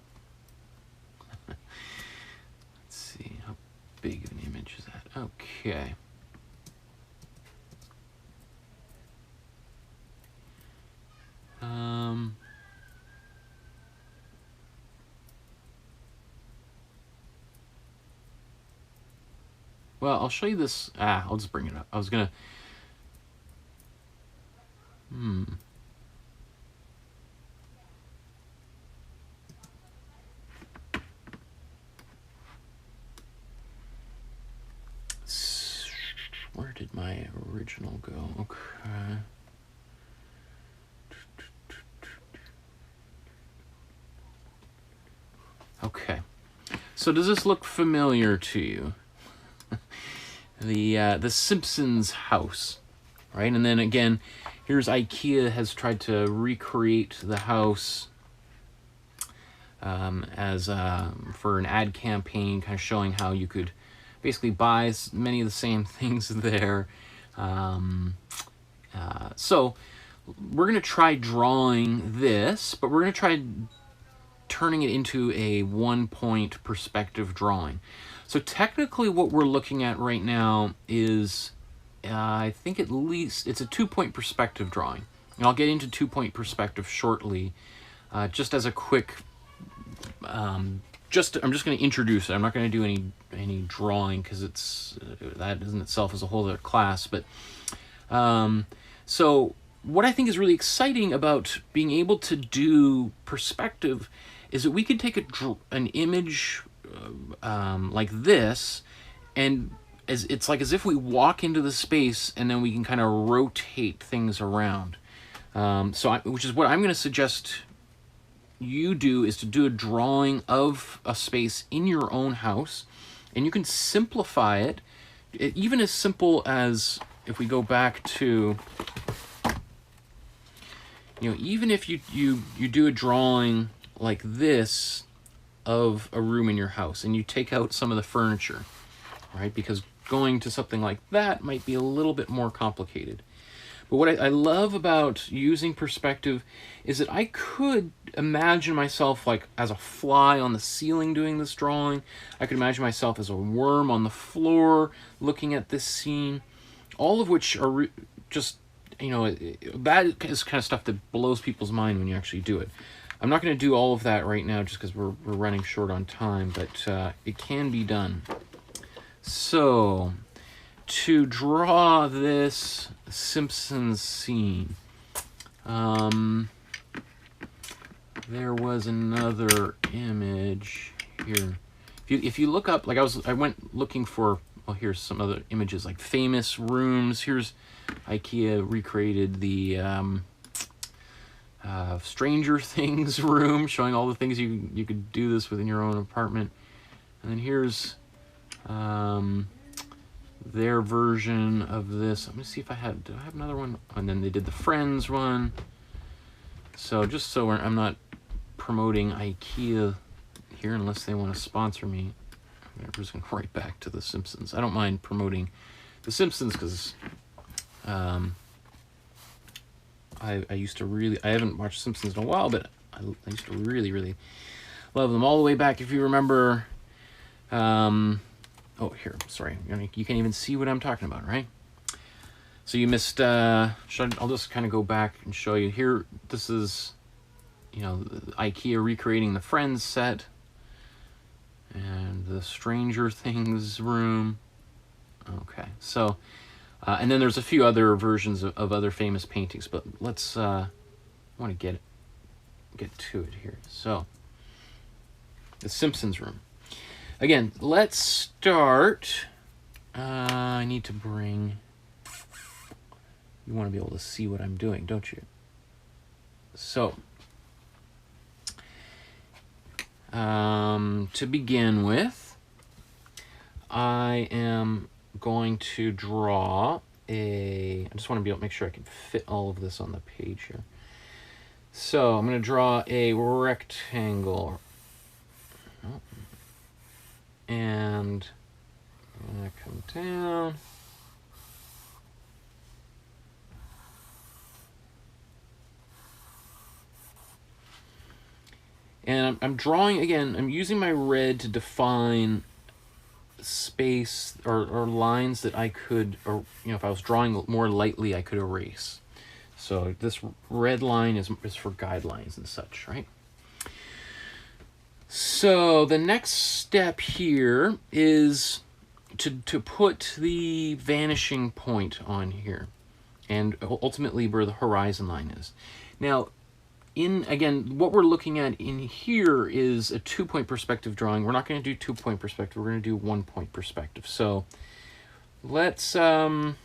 see, how big of an image is that? Okay. Well, I'll show you this. I'll just bring it up. I was gonna. Where did my original go? Okay. Okay. So does this look familiar to you? The Simpsons House, right? And then again, here's IKEA has tried to recreate the house as for an ad campaign, kind of showing how you could basically buy many of the same things there. So we're going to try drawing this, but we're going to try turning it into a one-point perspective drawing. So technically what we're looking at right now is, I think at least, it's a two-point perspective drawing. And I'll get into two-point perspective shortly. Just as a quick, I'm just going to introduce it. I'm not going to do any drawing because that in itself is a whole other class. But so what I think is really exciting about being able to do perspective is that we could take an image like this, and it's like as if we walk into the space and then we can kind of rotate things around. Which is what I'm going to suggest you do, is to do a drawing of a space in your own house, and you can simplify it, even as simple as, if we go back to, even if you do a drawing like this of a room in your house and you take out some of the furniture, right? Because going to something like that might be a little bit more complicated. But what I love about using perspective is that I could imagine myself like as a fly on the ceiling doing this drawing. I could imagine myself as a worm on the floor looking at this scene. all of which are just, you know, that is kind of stuff that blows people's mind when you actually do it. I'm not going to do all of that right now just because we're running short on time, but it can be done. So, to draw this Simpsons scene, there was another image here. If you look up, like I went looking for, well, here's some other images like famous rooms. Here's IKEA recreated the Stranger Things room, showing all the things you could do this within your own apartment. And then here's their version of this. Let me see if did I have another one? And then they did the Friends one. So just so I'm not promoting IKEA here unless they want to sponsor me. I'm just going to go right back to The Simpsons. I don't mind promoting The Simpsons because I used to really, I haven't watched Simpsons in a while, but I used to really, really love them all the way back. If you remember, oh, here, sorry. You can't even see what I'm talking about, right? So you missed, I'll just kind of go back and show you here. This is, you know, IKEA recreating the Friends set and the Stranger Things room. Okay, so, and then there's a few other versions of other famous paintings, but let's, I want to get to it here. So, the Simpsons room. Again, let's start. I need to bring, you want to be able to see what I'm doing, don't you? So, to begin with, I am going to draw I just want to be able to make sure I can fit all of this on the page here. So I'm going to draw a rectangle. And I'm going to come down. And I'm drawing, again, I'm using my red to define space or lines that I could, or, you know, if I was drawing more lightly, I could erase. So this red line is for guidelines and such, right? So the next step here is to put the vanishing point on here, and ultimately where the horizon line is. Now, again, what we're looking at in here is a 2-point perspective drawing. We're not going to do 2-point perspective. We're going to do 1-point perspective. So let's, I'm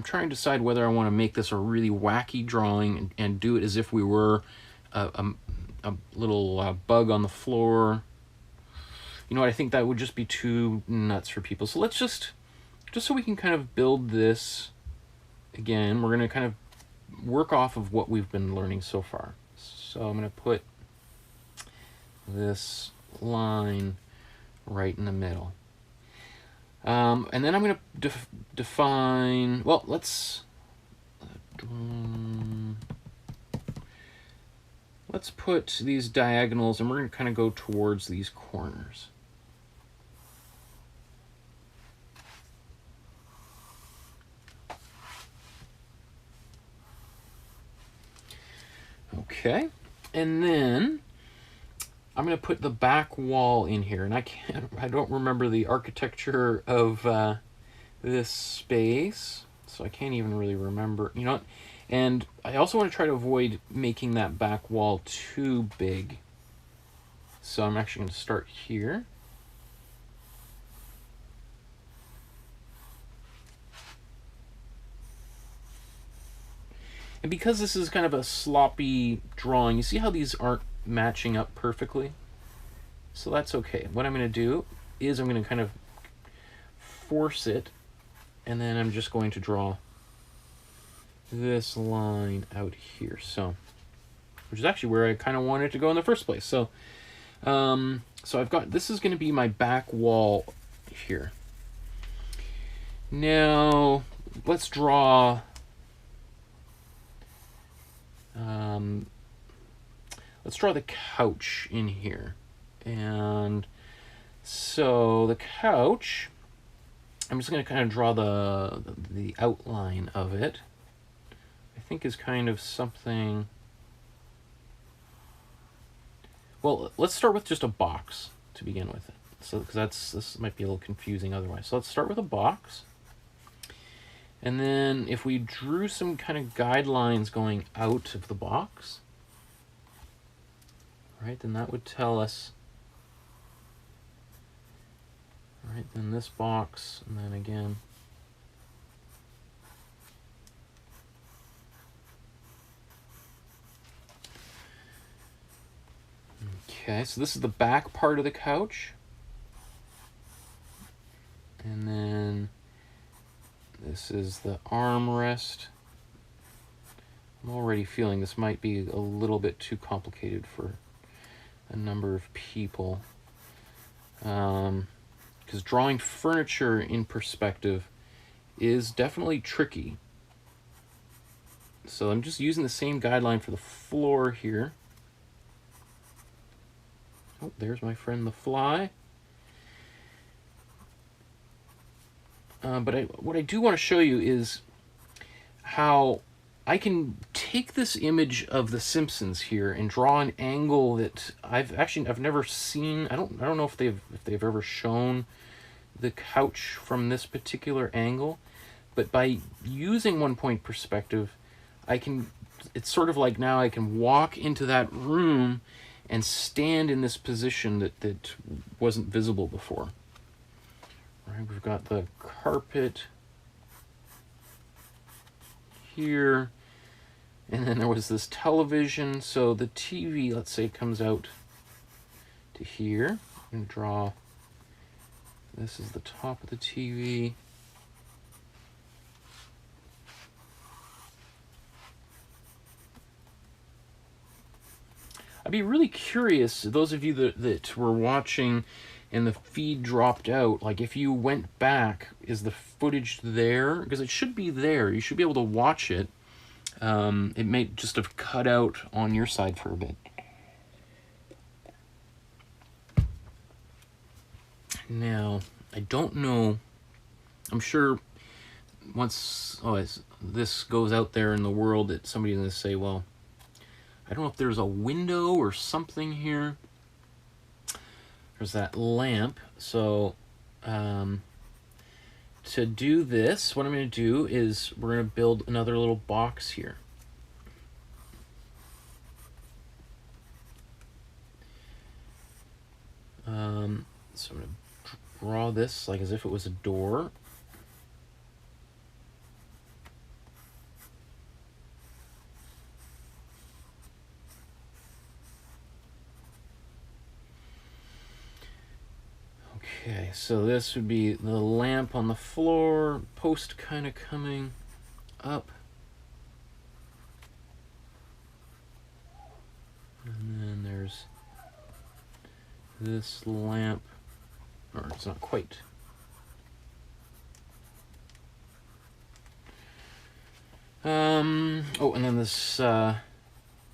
trying to decide whether I want to make this a really wacky drawing and do it as if we were a little bug on the floor. You know what? I think that would just be too nuts for people. So let's just so we can kind of build this. Again, we're going to kind of work off of what we've been learning so far. So I'm going to put this line right in the middle. And then I'm going to define, well, let's put these diagonals, and we're going to kind of go towards these corners. Okay, and then I'm going to put the back wall in here, and I don't remember the architecture of this space, so I can't even really remember, you know. And I also want to try to avoid making that back wall too big. So I'm actually going to start here. And because this is kind of a sloppy drawing, you see how these aren't matching up perfectly? So that's okay. What I'm going to do is I'm going to kind of force it, and then I'm just going to draw this line out here. So, which is actually where I kind of wanted to go in the first place. So, so I've got, this is going to be my back wall here. Now, let's draw, the couch in here. And so the couch, I'm just going to kind of draw the outline of it. I think is kind of something. Well, let's start with just a box to begin with. So, because this might be a little confusing otherwise. So let's start with a box. And then if we drew some kind of guidelines going out of the box, right, then that would tell us, right, then this box, and then again. Okay, so this is the back part of the couch. And then this is the armrest. I'm already feeling this might be a little bit too complicated for a number of people. Because drawing furniture in perspective is definitely tricky. So I'm just using the same guideline for the floor here. Oh, there's my friend the fly. But what I do want to show you is how I can take this image of the Simpsons here and draw an angle that I've never seen. I don't know if they've ever shown the couch from this particular angle, but by using 1-point perspective, it's sort of like now I can walk into that room and stand in this position that wasn't visible before. Right, we've got the carpet here, and then there was this television. So the TV, let's say, comes out to here. I'm going to draw, this is the top of the TV. I'd be really curious, those of you that were watching and the feed dropped out, like if you went back, is the footage there? Because it should be there. You should be able to watch it. It may just have cut out on your side for a bit. Now, I don't know. I'm sure once this goes out there in the world that somebody's going to say, well, I don't know if there's a window or something here. There's that lamp. So to do this, what I'm going to do is we're going to build another little box here. So I'm going to draw this like as if it was a door. Okay, so this would be the lamp on the floor, post kind of coming up. And then there's this lamp, or it's not quite. Oh, and then this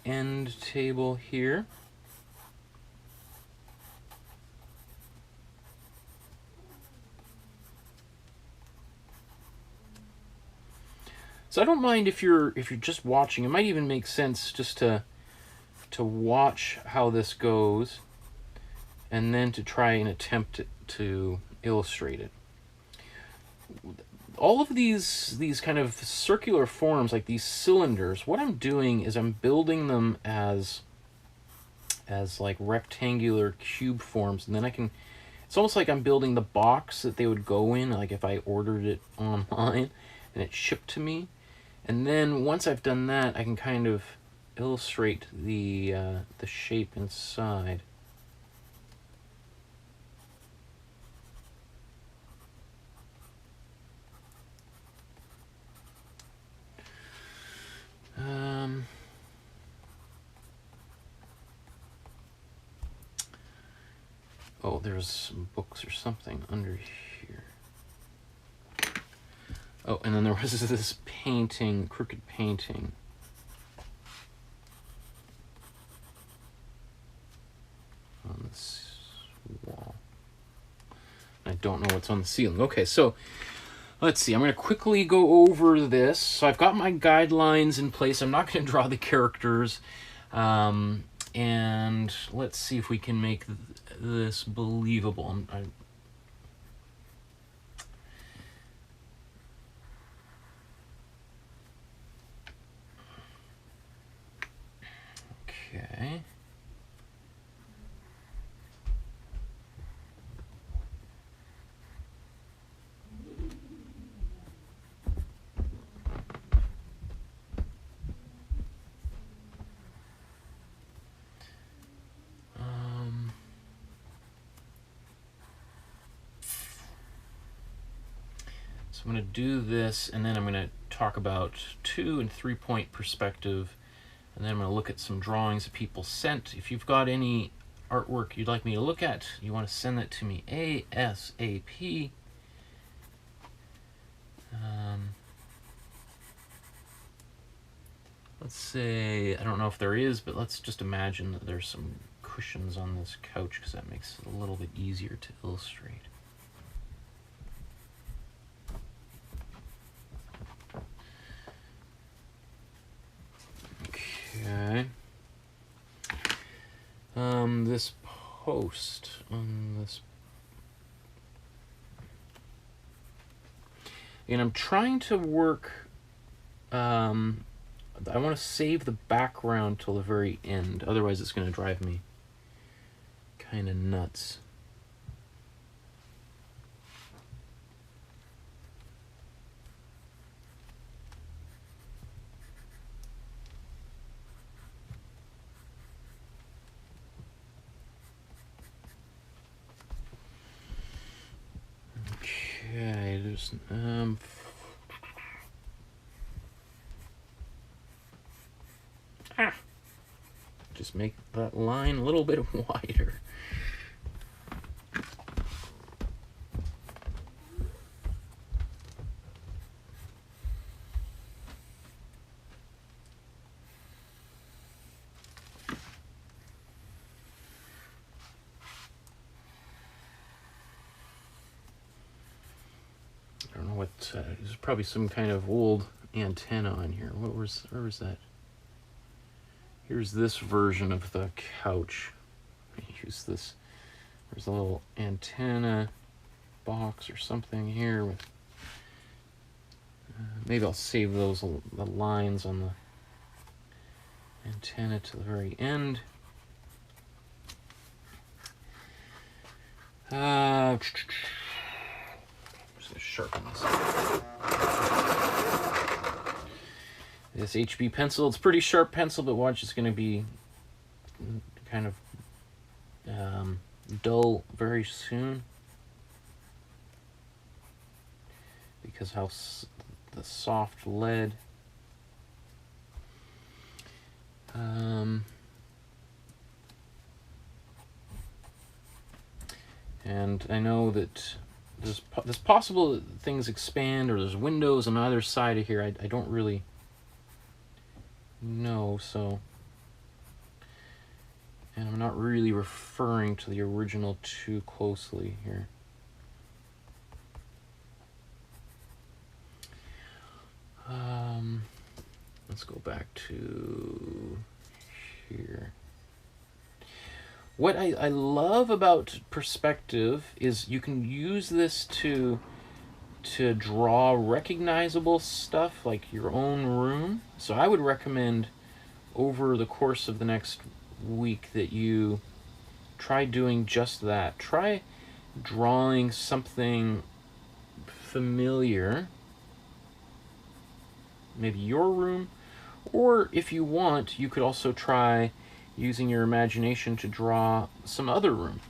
end table here. So I don't mind if you're just watching. It might even make sense just to watch how this goes, and then to try and attempt to illustrate it. All of these kind of circular forms, like these cylinders, what I'm doing is I'm building them as like rectangular cube forms, and then it's almost like I'm building the box that they would go in, like if I ordered it online and it shipped to me. And then once I've done that, I can kind of illustrate the shape inside. Oh, there's some books or something under here. Oh, and then there was this painting, crooked painting. On this wall. I don't know what's on the ceiling. Okay, so let's see. I'm going to quickly go over this. So I've got my guidelines in place. I'm not going to draw the characters. And let's see if we can make this believable. Okay. So I'm going to do this, and then I'm going to talk about 2- and 3-point perspective, and then I'm going to look at some drawings that people sent. If you've got any artwork you'd like me to look at, you want to send that to me ASAP. Let's say, I don't know if there is, but let's just imagine that there's some cushions on this couch, because that makes it a little bit easier to illustrate. Okay. This post on this. And I'm trying to work, I want to save the background till the very end, otherwise it's going to drive me kind of nuts. Okay, there's just make that line a little bit wider. I don't know what, there's probably some kind of old antenna on here. Where was that? Here's this version of the couch. Use this. There's a little antenna box or something here with. Maybe I'll save those the lines on the antenna to the very end. I'm just gonna sharpen this. This HB pencil, it's a pretty sharp pencil, but watch, it's going to be kind of dull very soon, because how the soft lead. And I know that there's possible that things expand, or there's windows on either side of here. I don't really know, so, and I'm not really referring to the original too closely here. Let's go back to here. What I love about perspective is you can use this to draw recognizable stuff, like your own room. So I would recommend over the course of the next week that you try doing just that. Try drawing something familiar, maybe your room, or if you want, you could also try using your imagination to draw some other room.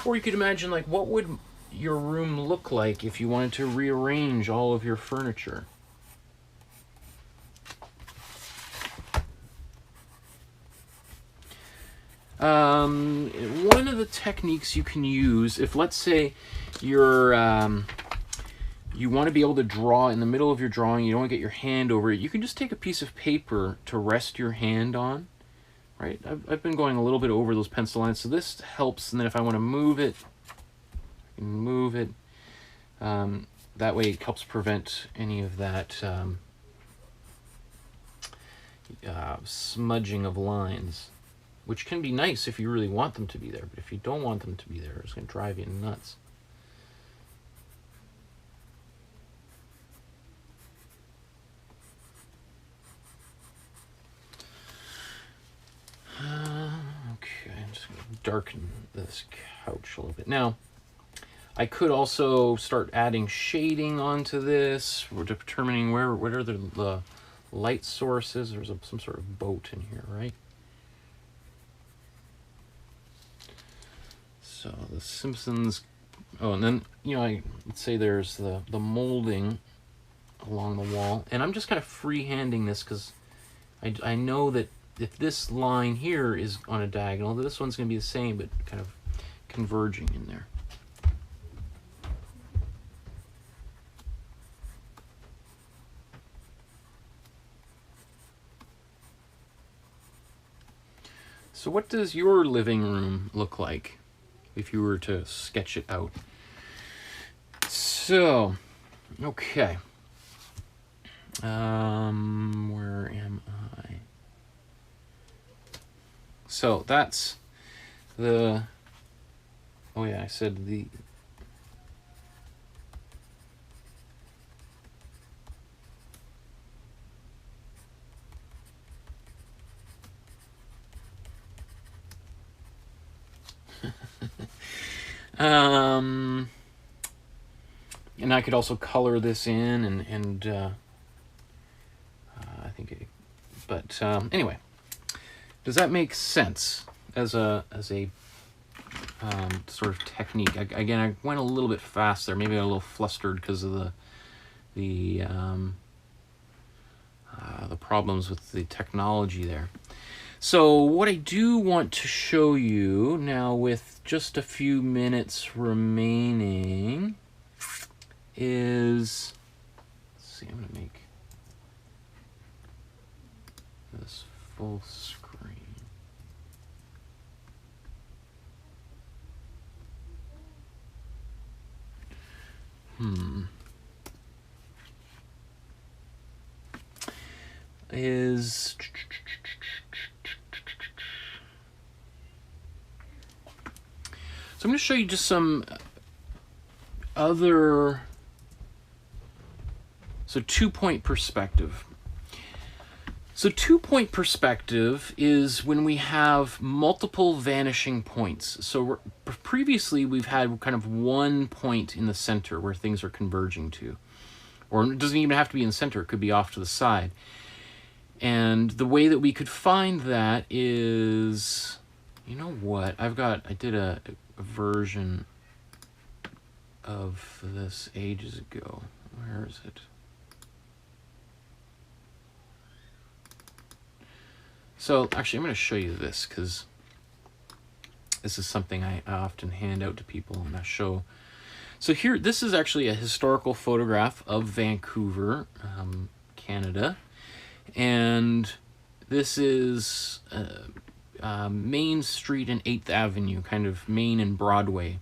Or you could imagine, like, what would your room look like if you wanted to rearrange all of your furniture. One of the techniques you can use, if let's say you're you want to be able to draw in the middle of your drawing, you don't want to get your hand over it, you can just take a piece of paper to rest your hand on. Right? I've been going a little bit over those pencil lines, so this helps. And then if I want to move it, I can move it. That way it helps prevent any of that smudging of lines, which can be nice if you really want them to be there, but if you don't want them to be there, it's going to drive you nuts. Okay, I'm just going to darken this couch a little bit. Now, I could also start adding shading onto this. We're determining what are the light sources. There's some sort of boat in here, right? So the Simpsons. Oh, and then, you know, let's say there's the molding along the wall, and I'm just kind of freehanding this because I know that if this line here is on a diagonal, this one's going to be the same, but kind of converging in there. So what does your living room look like if you were to sketch it out? So, okay. Where am I? So that's the, oh yeah, I said the, and I could also color this in and I think it, but anyway, does that make sense as a sort of technique? Again, I went a little bit fast there. Maybe I got a little flustered because of the problems with the technology there. So what I do want to show you now, with just a few minutes remaining, is, let's see, I'm going to make this full screen. Is so I'm going to show you just some other, so 2-point perspective. So 2-point perspective is when we have multiple vanishing points. So previously we've had kind of one point in the center where things are converging to, or it doesn't even have to be in the center, it could be off to the side. And the way that we could find that is, you know what, I did a version of this ages ago. Where is it? So actually, I'm going to show you this because this is something I often hand out to people and I show. So here, this is actually a historical photograph of Vancouver, Canada. And this is Main Street and 8th Avenue, kind of Main and Broadway.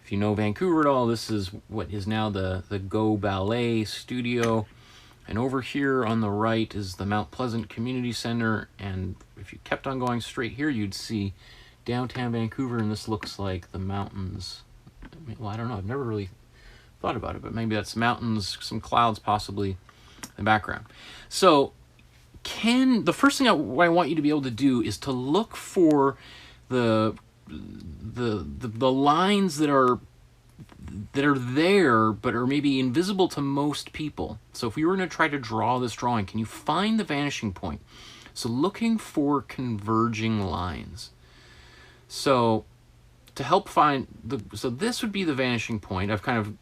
If you know Vancouver at all, this is what is now the Go Ballet Studio. And over here on the right is the Mount Pleasant Community Center. And if you kept on going straight here, you'd see downtown Vancouver, and this looks like the mountains. Well, I don't know, I've never really thought about it, but maybe that's mountains, some clouds possibly in the background. So the first thing I want you to be able to do is to look for the lines that are there but are maybe invisible to most people. So if you were going to try to draw this drawing, can you find the vanishing point? So looking for converging lines. So to help find so this would be the vanishing point. I've kind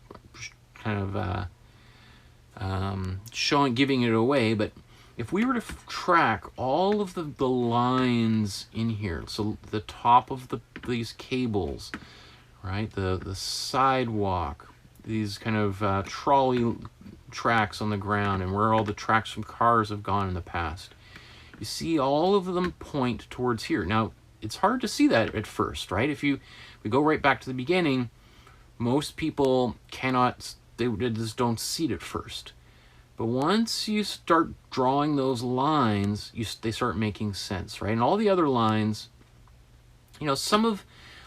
of giving it away, but if we were to track all of the lines in here, so the top of these cables, right, the sidewalk, these kind of trolley tracks on the ground, and where all the tracks from cars have gone in the past, you see all of them point towards here. Now, it's hard to see that at first, right? If we go right back to the beginning, most people cannot, they just don't see it at first. But once you start drawing those lines, they start making sense, right? And all the other lines, you know,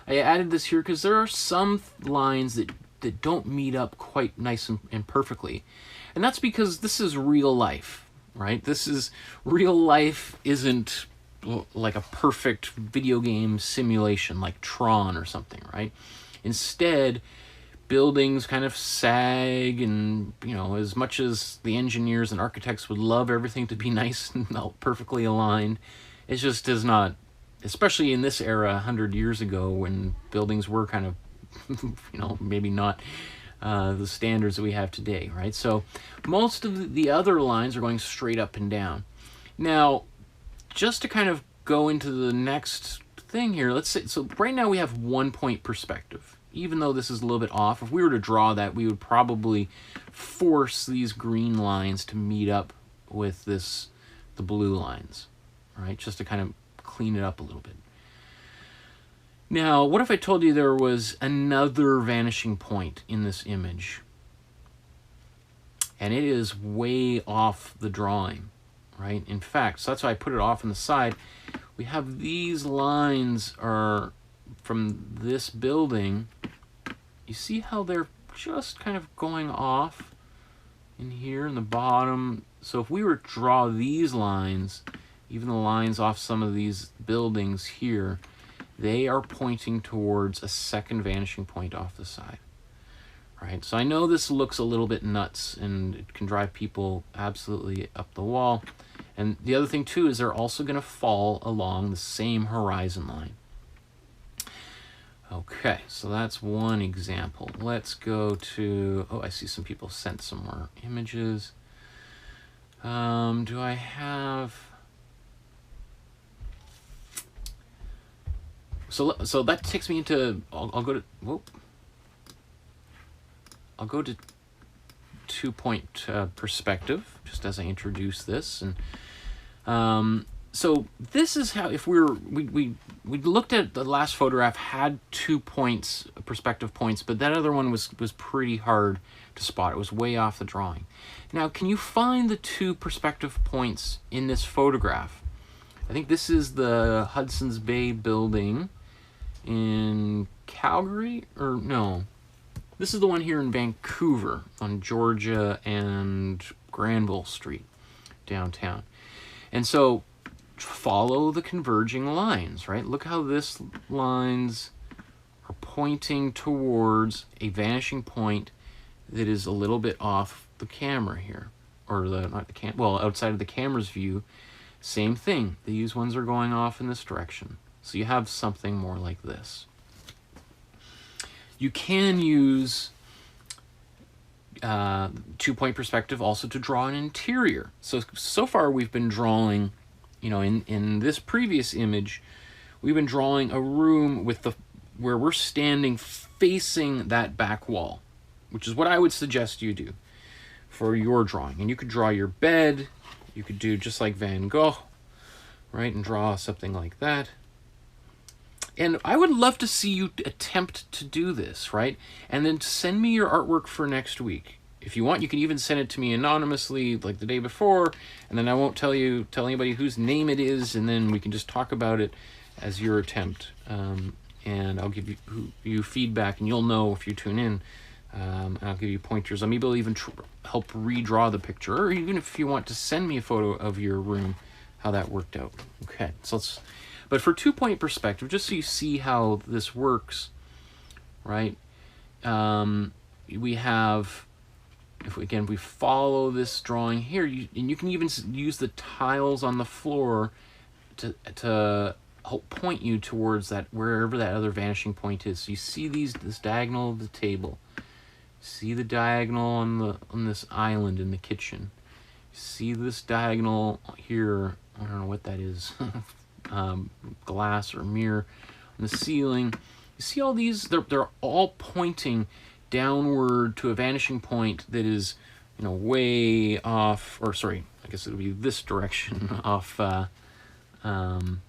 I added this here because there are some lines that don't meet up quite nice and perfectly. And that's because this is real life, right? Real life isn't like a perfect video game simulation like Tron or something, right? Instead, buildings kind of sag, and, you know, as much as the engineers and architects would love everything to be nice and perfectly aligned, it just does not, especially in this era 100 years ago when buildings were kind of, you know, maybe not the standards that we have today, right? So most of the other lines are going straight up and down. Now, just to kind of go into the next thing here, let's say, so right now we have 1 point perspective. Even though this is a little bit off, if we were to draw that, we would probably force these green lines to meet up with the blue lines, right? Just to kind of clean it up a little bit. Now, what if I told you there was another vanishing point in this image? And it is way off the drawing, right? In fact, so that's why I put it off on the side. We have these lines are from this building. You see how they're just kind of going off in here in the bottom? So if we were to draw these lines, even the lines off some of these buildings here, they are pointing towards a second vanishing point off the side, right? So I know this looks a little bit nuts and it can drive people absolutely up the wall. And the other thing too is they're also going to fall along the same horizon line. Okay, so that's one example. Let's go to, oh, I see some people sent some more images. Do I have, so that takes me into, I'll go to, whoop. I'll go to 2 point perspective, just as I introduce this. And so this is how, if we looked at the last photograph, had 2 points, perspective points, but that other one was pretty hard to spot. It was way off the drawing. Now, can you find the 2 perspective points in this photograph? I think this is the Hudson's Bay building in Calgary, or no. This is the one here in Vancouver on Georgia and Granville Street, downtown. And so follow the converging lines, right? Look how this lines are pointing towards a vanishing point that is a little bit off the camera here, or well, outside of the camera's view. Same thing. These ones are going off in this direction. So you have something more like this. You can use 2 point perspective also to draw an interior. So far we've been drawing, you know, in this previous image, we've been drawing a room with where we're standing facing that back wall, which is what I would suggest you do for your drawing. And you could draw your bed, you could do just like Van Gogh, right, and draw something like that. And I would love to see you attempt to do this, right? And then send me your artwork for next week. If you want, you can even send it to me anonymously, like the day before, and then I won't tell anybody whose name it is, and then we can just talk about it as your attempt. And I'll give you feedback, and you'll know if you tune in. And I'll give you pointers. Maybe I'll even help redraw the picture, or even if you want to send me a photo of your room, how that worked out. Okay, so let's. But for 2 point perspective, just so you see how this works, right? We have, if we follow this drawing here, and you can even use the tiles on the floor to help point you towards that, wherever that other vanishing point is. So you see this diagonal of the table. See the diagonal on this island in the kitchen. See this diagonal here. I don't know what that is. Glass or mirror on the ceiling. You see all these? They're all pointing downward to a vanishing point that is, you know, way off. Or sorry, I guess it would be this direction off in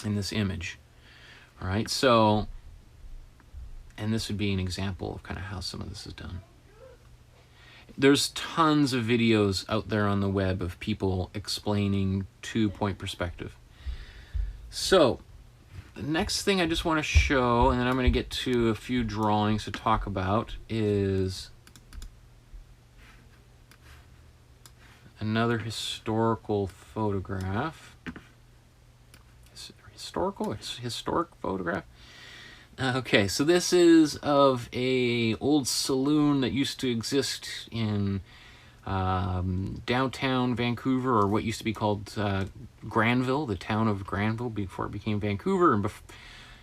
this image. All right, so, and this would be an example of kind of how some of this is done. there's tons of videos out there on the web of people explaining two-point perspective. So the next thing I just want to show, and then I'm going to get to a few drawings to talk about, is another historical photograph. Historical? It's historic photograph. Okay, so this is of a old saloon that used to exist in downtown Vancouver, or what used to be called Granville, the town of Granville before it became Vancouver,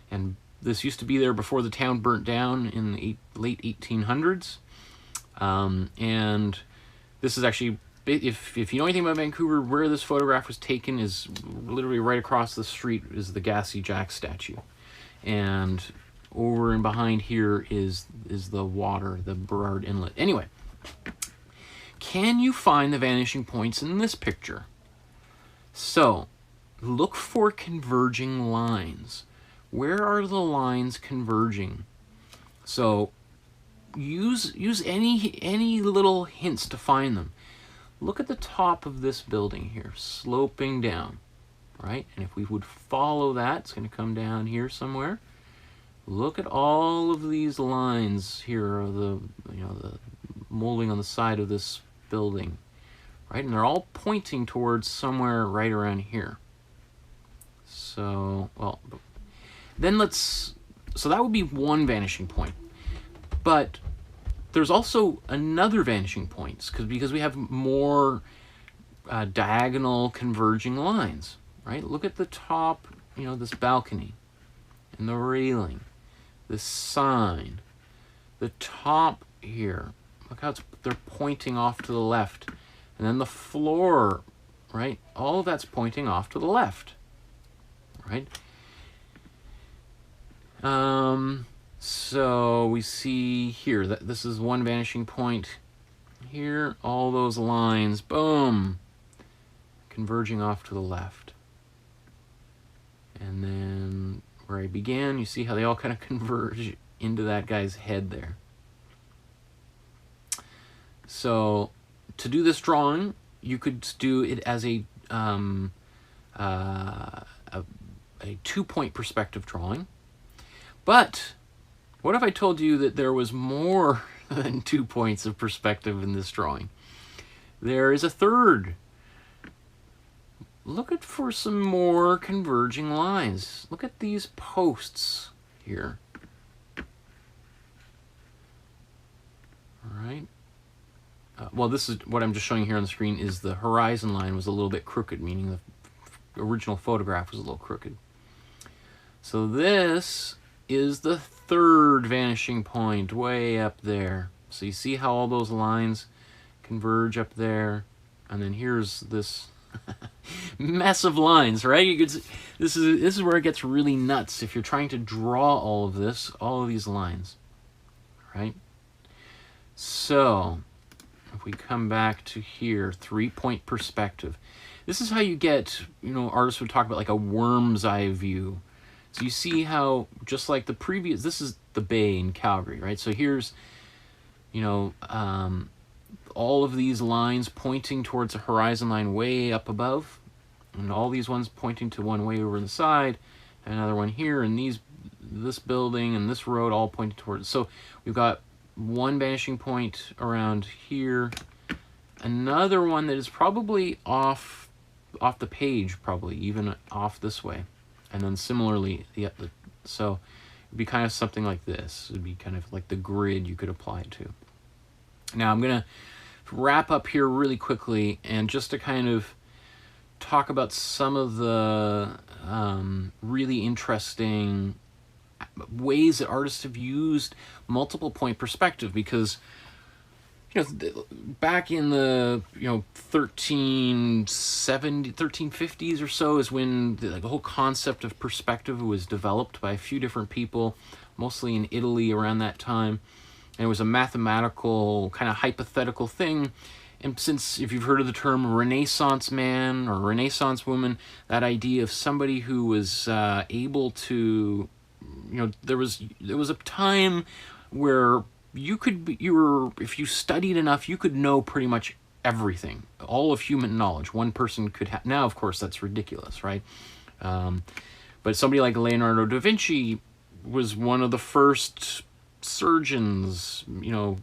and this used to be there before the town burnt down in the late 1800s. And this is actually, if you know anything about Vancouver, where this photograph was taken is literally right across the street is the Gassy Jack statue, and over and behind here is the water, the Burrard Inlet. Anyway, can you find the vanishing points in this picture? So look for converging lines. Where are the lines converging? So use any little hints to find them. Look at the top of this building here, sloping down, right? And if we would follow that, it's going to come down here somewhere. Look at all of these lines here, the molding on the side of this building, right? And they're all pointing towards somewhere right around here. So, well, then so that would be one vanishing point. But there's also another vanishing point, because we have more diagonal converging lines, right? Look at the top, this balcony and the railing, the sign, the top here. Look how they're pointing off to the left. And then the floor, right? All of that's pointing off to the left, right? So we see here that this is one vanishing point here. All those lines, boom, converging off to the left. And then where I began, you see how they all kind of converge into that guy's head there. So to do this drawing, you could do it as a two-point perspective drawing. But what if I told you that there was more than 2 points of perspective in this drawing? There is a third. Look for some more converging lines. Look at these posts here. All right. Well, this is what I'm just showing here on the screen, is the horizon line was a little bit crooked, meaning the original photograph was a little crooked. So this is the third vanishing point way up there. So you see how all those lines converge up there, and then here's this mess of lines, right? You could, this is where it gets really nuts if you're trying to draw all of this, all of these lines, right? So if we come back to here, 3-point perspective. This is how you get, artists would talk about like a worm's eye view. So you see how, just like the previous, this is the bay in Calgary, right? So here's, all of these lines pointing towards a horizon line way up above, and all these ones pointing to one way over the side, another one here, and this building and this road all pointing towards. So we've got one vanishing point around here, another one that is probably off the page, probably even off this way, and then similarly so it'd be kind of something like this. It'd be kind of like the grid you could apply it to. Now I'm gonna wrap up here really quickly, and just to kind of talk about some of the really interesting ways that artists have used multiple point perspective, because back in the 1350s or so is when the whole concept of perspective was developed by a few different people, mostly in Italy around that time. And it was a mathematical kind of hypothetical thing. And since, if you've heard of the term Renaissance man or Renaissance woman, that idea of somebody who was able to, there was a time where if you studied enough, you could know pretty much everything, all of human knowledge. One person could have. Now, of course, that's ridiculous, right? But somebody like Leonardo da Vinci was one of the first surgeons,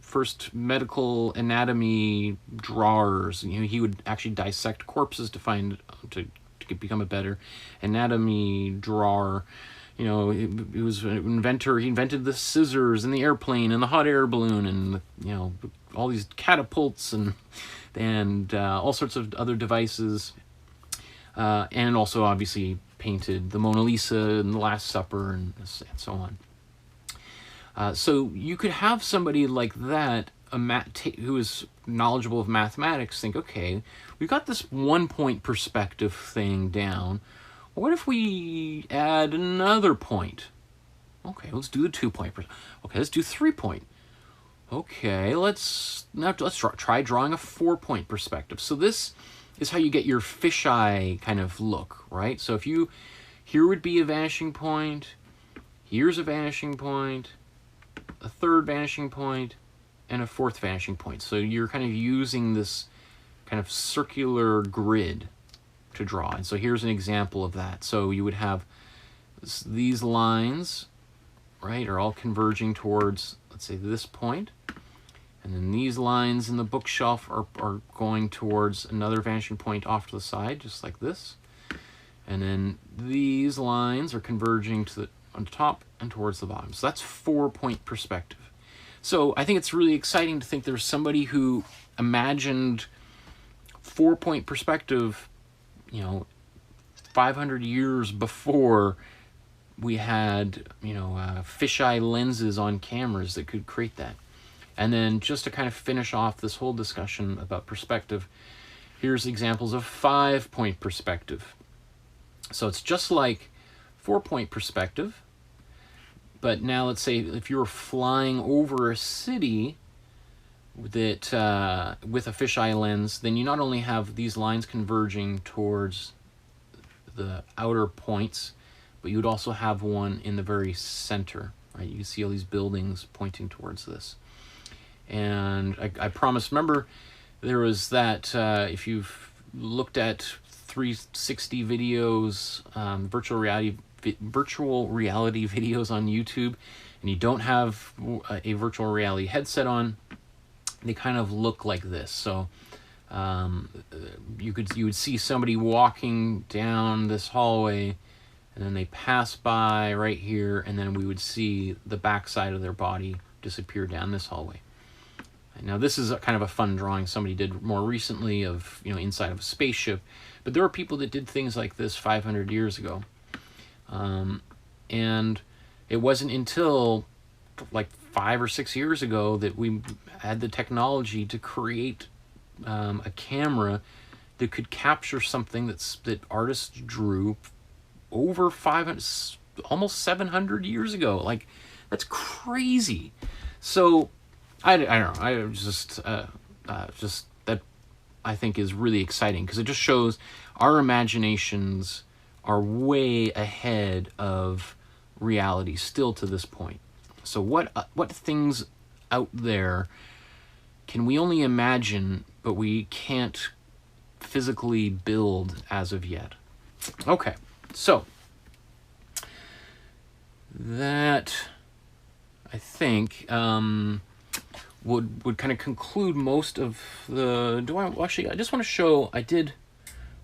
first medical anatomy drawers. He would actually dissect corpses to become a better anatomy drawer. He was an inventor. He invented the scissors and the airplane and the hot air balloon and all these catapults and all sorts of other devices. And also obviously painted the Mona Lisa and the Last Supper and so on. So you could have somebody like that, who is knowledgeable of mathematics, think, okay, we've got this 1 point perspective thing down. What if we add another point? Okay, let's do the 2 point. Okay, let's do 3 point. Okay, let's try drawing a 4 point perspective. So this is how you get your fisheye kind of look, right? So here would be a vanishing point, here's a vanishing point, a third vanishing point, and a fourth vanishing point. So you're kind of using this kind of circular grid to draw. And so here's an example of that. So you would have these lines, right, are all converging towards, let's say, this point. And then these lines in the bookshelf are going towards another vanishing point off to the side, just like this. And then these lines are converging on top and towards the bottom. So that's 4 point perspective. So I think it's really exciting to think there's somebody who imagined 4 point perspective, 500 years before we had, fisheye lenses on cameras that could create that. And then just to kind of finish off this whole discussion about perspective, here's examples of 5 point perspective. So it's just like 4 point perspective, but now let's say if you were flying over a city that with a fisheye lens, then you not only have these lines converging towards the outer points, but you would also have one in the very center, right? You can see all these buildings pointing towards this. And I promise, remember, there was that, if you've looked at 360 videos, virtual reality videos on YouTube, and you don't have a virtual reality headset on, they kind of look like this. So you would see somebody walking down this hallway, and then they pass by right here, and then we would see the backside of their body disappear down this hallway. Now this is kind of a fun drawing somebody did more recently of, inside of a spaceship, but there were people that did things like this 500 years ago. And it wasn't until like 5 or 6 years ago that we had the technology to create a camera that could capture something that artists drew over 500, almost 700 years ago. Like, that's crazy. So I don't know. I just that I think is really exciting because it just shows our imaginations are way ahead of reality still to this point. So what things out there can we only imagine, but we can't physically build as of yet? Okay, so that I think would kind of conclude most of the. I just want to show. I did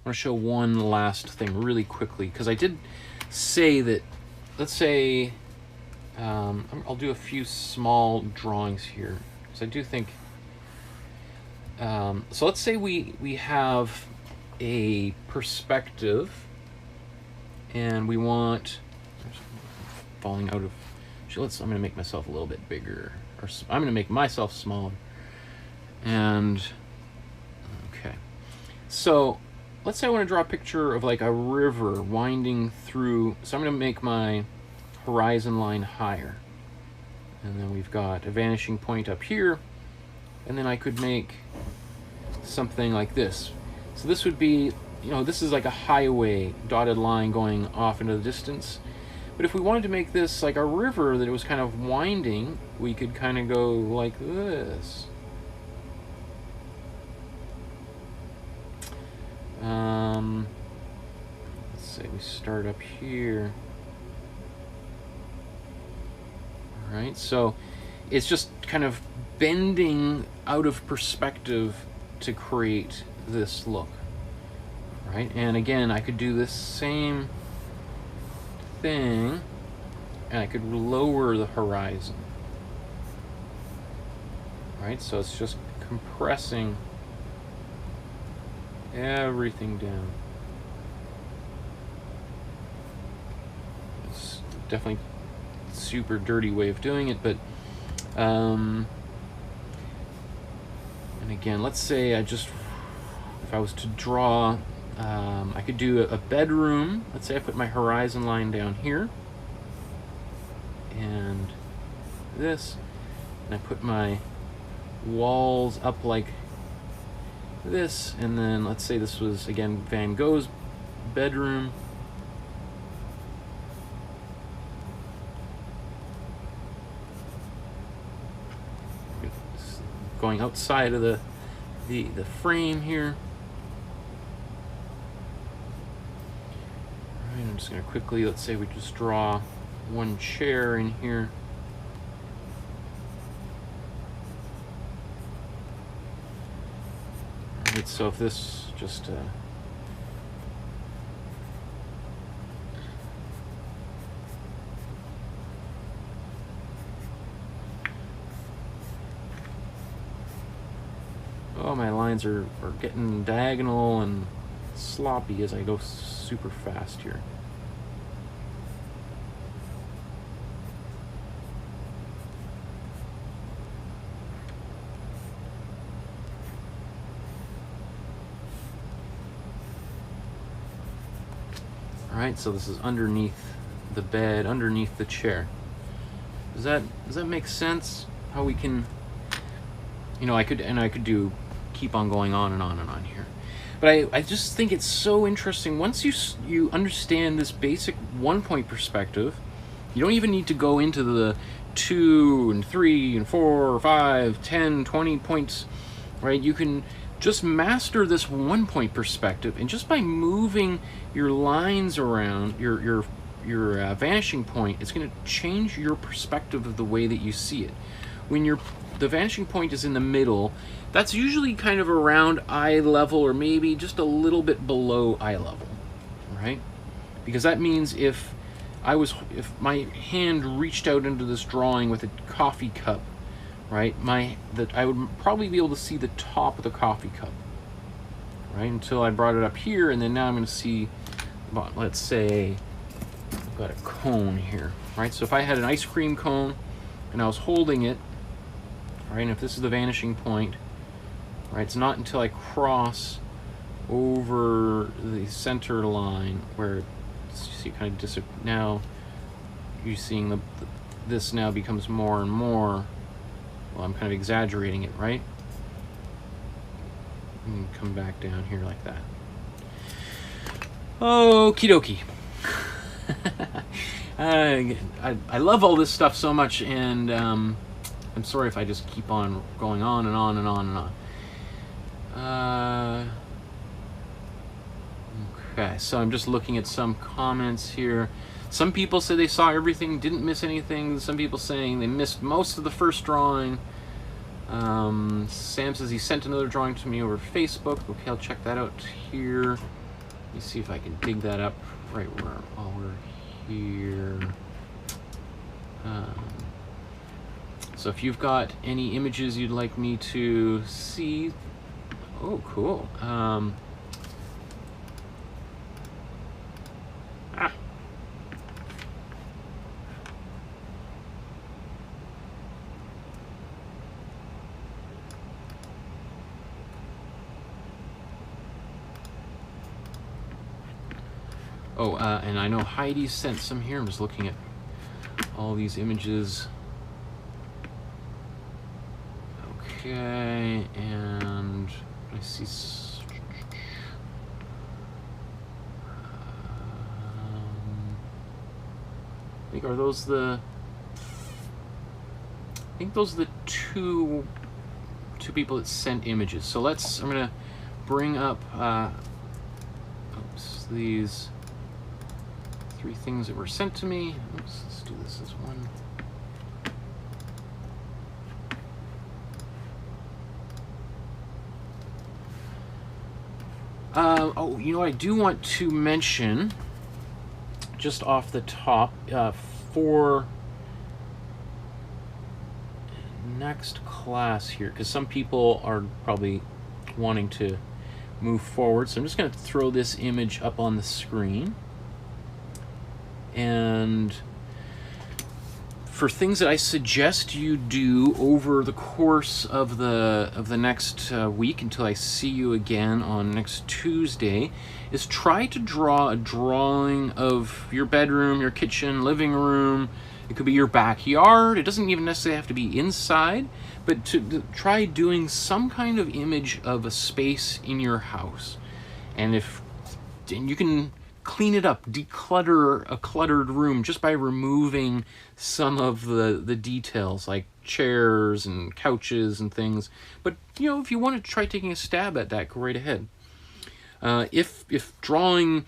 want to show one last thing really quickly because I did say that. Let's say I'll do a few small drawings here because I do think. So let's say we have a perspective, and we want. Falling out of. I'm going to make myself a little bit bigger. Or I'm going to make myself smaller. And, okay. So, let's say I want to draw a picture of like a river winding through. So I'm going to make my horizon line higher. And then we've got a vanishing point up here. And then I could make something like this. So this would be, this is like a highway dotted line going off into the distance. But if we wanted to make this like a river that it was kind of winding, we could kind of go like this. Let's say we start up here. All right, so it's just kind of bending out of perspective to create this look, right? And again, I could do this same thing, and I could lower the horizon, right? So it's just compressing everything down. It's definitely a super dirty way of doing it, but and again, let's say if I was to draw, I could do a bedroom. Let's say I put my horizon line down here, and this, and I put my walls up like this, and then let's say this was, again, Van Gogh's bedroom. Going outside of the frame here. All right, I'm just going to quickly, let's say we just draw one chair in here. All right, so if this just oh, my lines are getting diagonal and sloppy as I go super fast here. All right, so this is underneath the bed, underneath the chair. Does that make sense? How we can, you know, I could keep on going on and on and on here. But I just think it's so interesting. Once you understand this basic 1-point perspective, you don't even need to go into the 2 and 3 and 4 or 5, 10, 20 points, right? You can just master this 1-point perspective, and just by moving your lines around, your vanishing point, it's going to change your perspective of the way that you see it. When the vanishing point is in the middle, that's usually kind of around eye level, or maybe just a little bit below eye level, right? Because that means if my hand reached out into this drawing with a coffee cup, right, I would probably be able to see the top of the coffee cup, right, until I brought it up here, and then now I'm going to see, let's say I've got a cone here, right? So if I had an ice cream cone and I was holding it, right, and if this is the vanishing point, right, it's not until I cross over the center line where you kind of now you're seeing this now becomes more and more, well, I'm kind of exaggerating it, right? And come back down here like that. Okie dokie. I love all this stuff so much, and I'm sorry if I just keep on going on and on and on and on. Okay, so I'm just looking at some comments here. Some people say they saw everything, didn't miss anything. Some people saying they missed most of the first drawing. Sam says he sent another drawing to me over Facebook. Okay, I'll check that out here. Let me see if I can dig that up right while we're here. So if you've got any images you'd like me to see, oh, cool. And I know Heidi sent some here. I'm just looking at all these images. Okay, and I see. think, are those the... I think those are the two people that sent images. So I'm gonna bring up these 3 things that were sent to me. Oops, let's do this as one. Oh, you know what I do want to mention, just off the top, for next class here, because some people are probably wanting to move forward, so I'm just going to throw this image up on the screen. And for things that I suggest you do over the course of the next week until I see you again on next Tuesday, is try to draw a drawing of your bedroom, your kitchen, living room. It could be your backyard. It doesn't even necessarily have to be inside, but to try doing some kind of image of a space in your house. And you can clean it up, declutter a cluttered room just by removing some of the details, like chairs and couches and things. But you know, if you want to try taking a stab at that, go right ahead. If drawing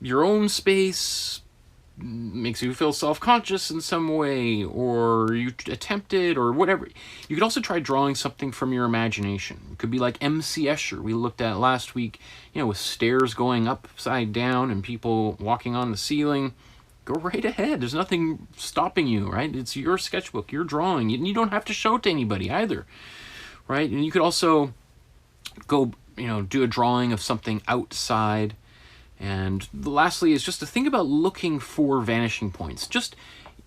your own space makes you feel self-conscious in some way, or you attempt it, or whatever, you could also try drawing something from your imagination. It could be like M.C. Escher we looked at last week, you know, with stairs going upside down and people walking on the ceiling. Go right ahead. There's nothing stopping you, right? It's your sketchbook, your drawing, and you don't have to show it to anybody either, right? And you could also go, you know, do a drawing of something outside. And lastly is just to think about looking for vanishing points. Just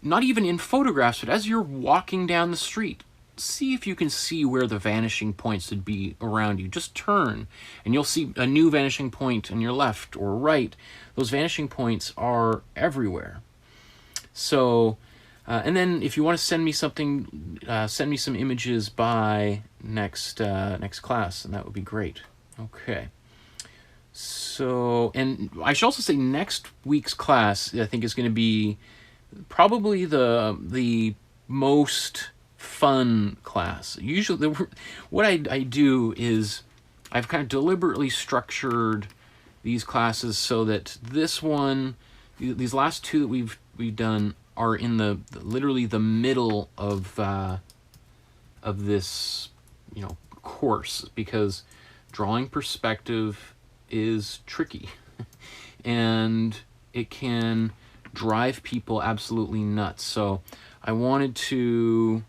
not even in photographs, but as you're walking down the street, see if you can see where the vanishing points would be around you. Just turn and you'll see a new vanishing point on your left or right. Those vanishing points are everywhere. So, and then if you want to send me something, send me some images by next class, and that would be great. Okay. So, and I should also say next week's class, I think, is going to be probably the most fun class. Usually, what I do is I've kind of deliberately structured these classes so that this one, these last 2 that we've done are in literally the middle of this, you know, course, because drawing perspective is tricky and it can drive people absolutely nuts. So I wanted to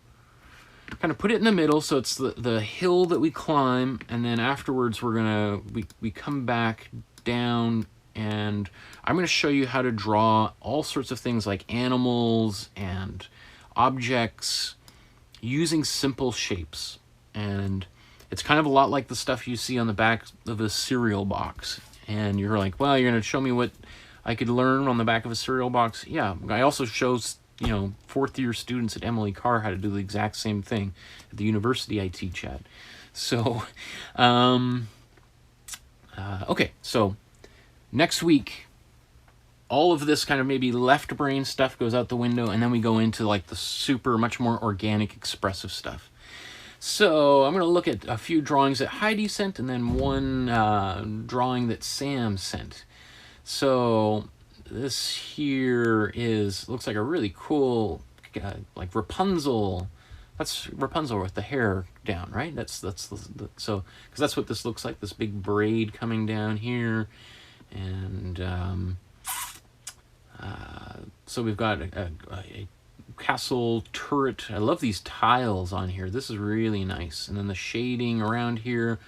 kind of put it in the middle, so it's the hill that we climb, and then afterwards we come back down, and I'm gonna show you how to draw all sorts of things like animals and objects using simple shapes. And it's kind of a lot like the stuff you see on the back of a cereal box. And you're like, well, you're going to show me what I could learn on the back of a cereal box? Yeah, I also show, you know, 4th-year students at Emily Carr how to do the exact same thing at the university I teach at. So, okay, so next week, all of this kind of maybe left brain stuff goes out the window, and then we go into like the much more organic, expressive stuff. So I'm going to look at a few drawings that Heidi sent, and then one drawing that Sam sent. So this here looks like a really cool, like Rapunzel. That's Rapunzel with the hair down, right? So because that's what this looks like, this big braid coming down here. And so we've got a castle turret. I love these tiles on here. This is really nice. And then the shading around here.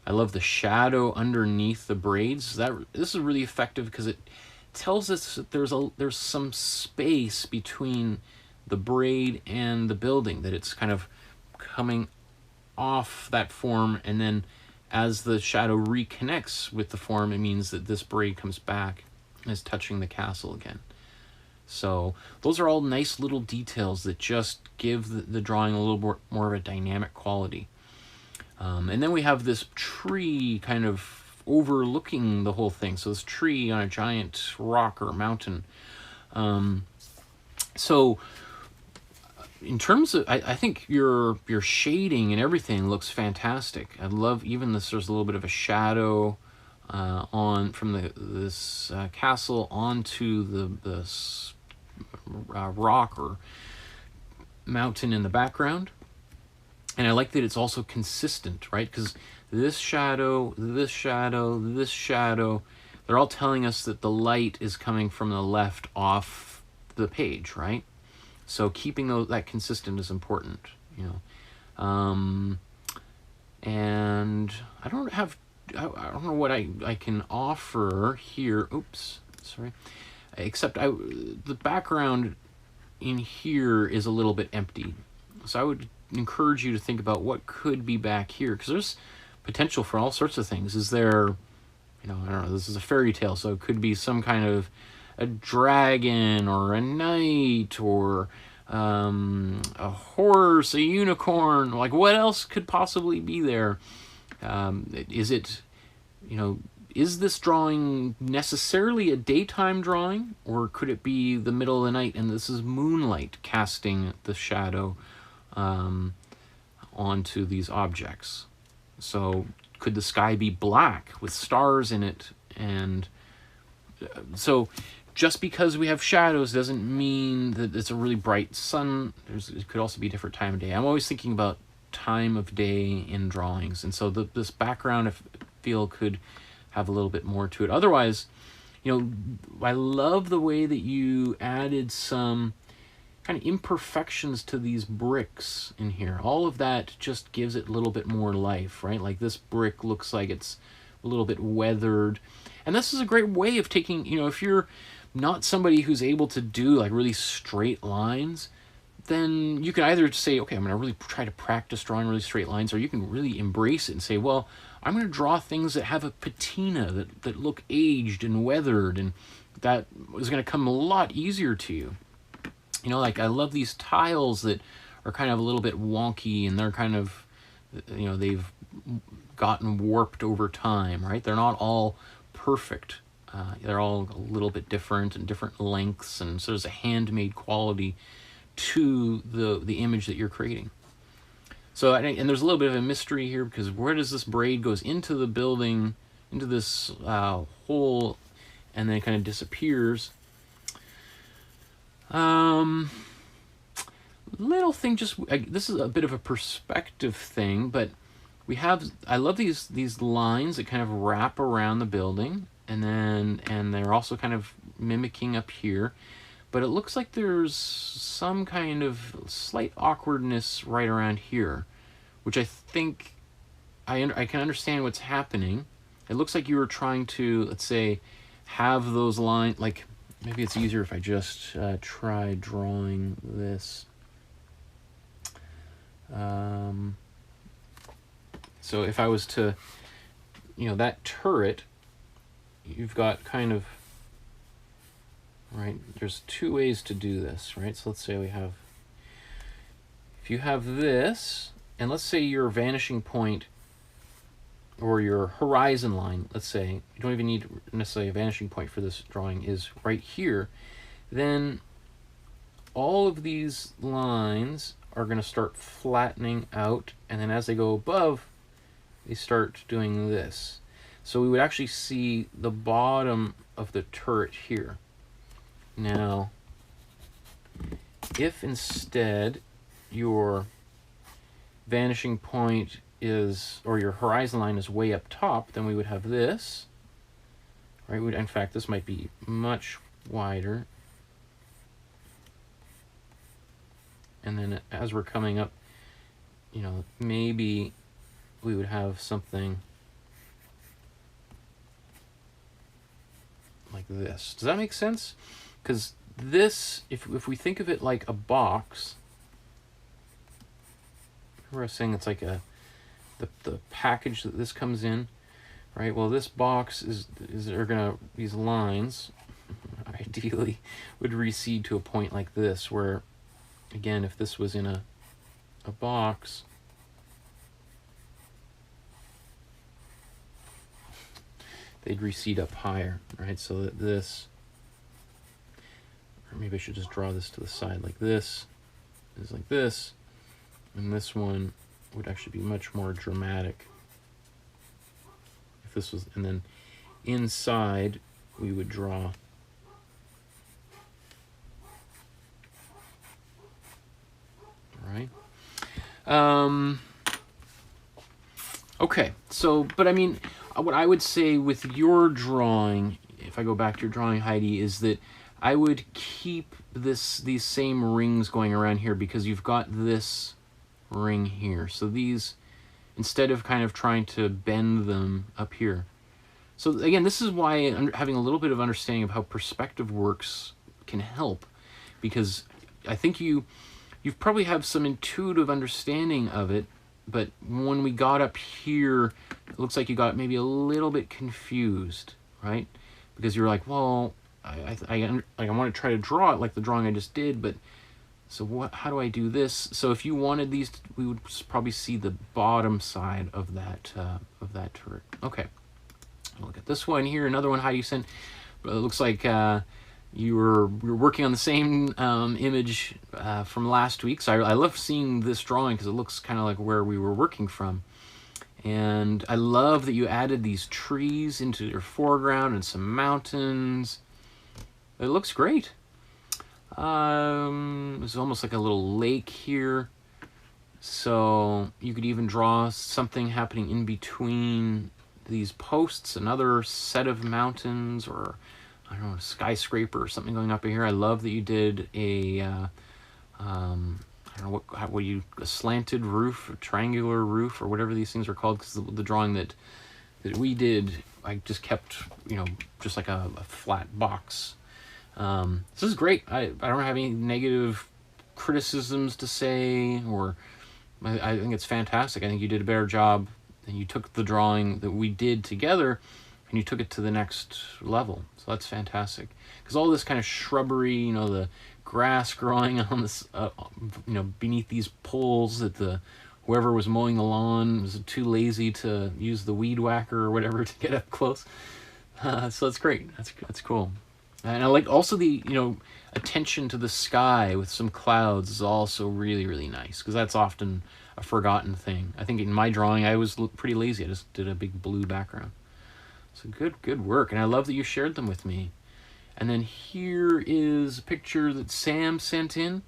I love the shadow underneath the braids. This is really effective because it tells us that there's some space between the braid and the building, that it's kind of coming off that form, and then as the shadow reconnects with the form, it means that this braid comes back and is touching the castle again. So those are all nice little details that just give the drawing a little more of a dynamic quality. And then we have this tree kind of overlooking the whole thing. So this tree on a giant rock or mountain. So in terms of, I think your shading and everything looks fantastic. I love even this. There's a little bit of a shadow on from this castle onto the rock or mountain in the background, and I like that it's also consistent, right? Because this shadow, this shadow, this shadow, they're all telling us that the light is coming from the left off the page, right? So keeping that consistent is important, you know. And I don't know what I can offer here. Oops, sorry. Except the background in here is a little bit empty. So I would encourage you to think about what could be back here, because there's potential for all sorts of things. Is there, you know, I don't know, this is a fairy tale, so it could be some kind of a dragon or a knight or a horse, a unicorn. Like, what else could possibly be there? Is it, you know, is this drawing necessarily a daytime drawing, or could it be the middle of the night and this is moonlight casting the shadow onto these objects? So could the sky be black with stars in it? And so just because we have shadows doesn't mean that it's a really bright sun. It could also be a different time of day. I'm always thinking about time of day in drawings, and so this background, I feel, could have a little bit more to it. Otherwise, you know, I love the way that you added some kind of imperfections to these bricks in here. All of that just gives it a little bit more life, right? Like this brick looks like it's a little bit weathered. And this is a great way of taking, you know, if you're not somebody who's able to do like really straight lines, then you can either say, okay, I'm going to really try to practice drawing really straight lines, or you can really embrace it and say, well, I'm going to draw things that have a patina, that look aged and weathered, and that is going to come a lot easier to you. You know, like I love these tiles that are kind of a little bit wonky, and they're kind of, you know, they've gotten warped over time, right? They're not all perfect. They're all a little bit different and different lengths, and so there's a handmade quality to the image that you're creating. So, and there's a little bit of a mystery here, because where does this braid goes into the building, into this hole, and then it kind of disappears. Little thing, just this is a bit of a perspective thing, but we have, I love these lines that kind of wrap around the building, and they're also kind of mimicking up here. But it looks like there's some kind of slight awkwardness right around here, which I think I can understand what's happening. It looks like you were trying to, let's say, have those lines, like maybe it's easier if I just try drawing this. So if I was to, you know, that turret, you've got kind of, right, there's two ways to do this, right? So let's say we have, if you have this, and let's say your vanishing point or your horizon line, let's say, you don't even need necessarily a vanishing point for this drawing, is right here, then all of these lines are going to start flattening out, and then as they go above, they start doing this. So we would actually see the bottom of the turret here. Now, if instead your vanishing point is, or your horizon line is way up top, then we would have this, right? In fact, this might be much wider. And then as we're coming up, you know, maybe we would have something like this. Does that make sense? Because this, if we think of it like a box, remember I was saying it's like the package that this comes in, right? Well, this box these lines ideally would recede to a point like this, where, again, if this was in a box, they'd recede up higher, right? So that this, or maybe I should just draw this to the side like this. It's like this, and this one would actually be much more dramatic if this was, and then inside we would draw okay, so, but I mean, what I would say with your drawing, if I go back to your drawing, Heidi, is that I would keep these same rings going around here, because you've got this ring here. So these, instead of kind of trying to bend them up here. So again, this is why having a little bit of understanding of how perspective works can help, because I think you probably have some intuitive understanding of it, but when we got up here, it looks like you got maybe a little bit confused, right? Because you're like, well, I want to try to draw it like the drawing I just did, but so how do I do this? So if you wanted these, we would probably see the bottom side of that turret. Okay, look at this one here, another one Heidi sent. It looks like you were working on the same image from last week. So I love seeing this drawing because it looks kind of like where we were working from. And I love that you added these trees into your foreground and some mountains. It looks great. It's almost like a little lake here. So you could even draw something happening in between these posts, another set of mountains, or I don't know, a skyscraper or something going up here. I love that you did a, I don't know, a slanted roof, a triangular roof, or whatever these things are called, because the drawing that we did, I just kept, you know, just like a flat box. This is great. I don't have any negative criticisms to say, or I think it's fantastic. I think you did a better job, and you took the drawing that we did together and you took it to the next level. So that's fantastic. Because all this kind of shrubbery, you know, the grass growing on this, you know, beneath these poles that whoever was mowing the lawn was too lazy to use the weed whacker or whatever to get up close. So that's great. That's cool. And I like also the, you know, attention to the sky with some clouds is also really, really nice, because that's often a forgotten thing. I think in my drawing, I was pretty lazy. I just did a big blue background. So good work. And I love that you shared them with me. And then here is a picture that Sam sent in.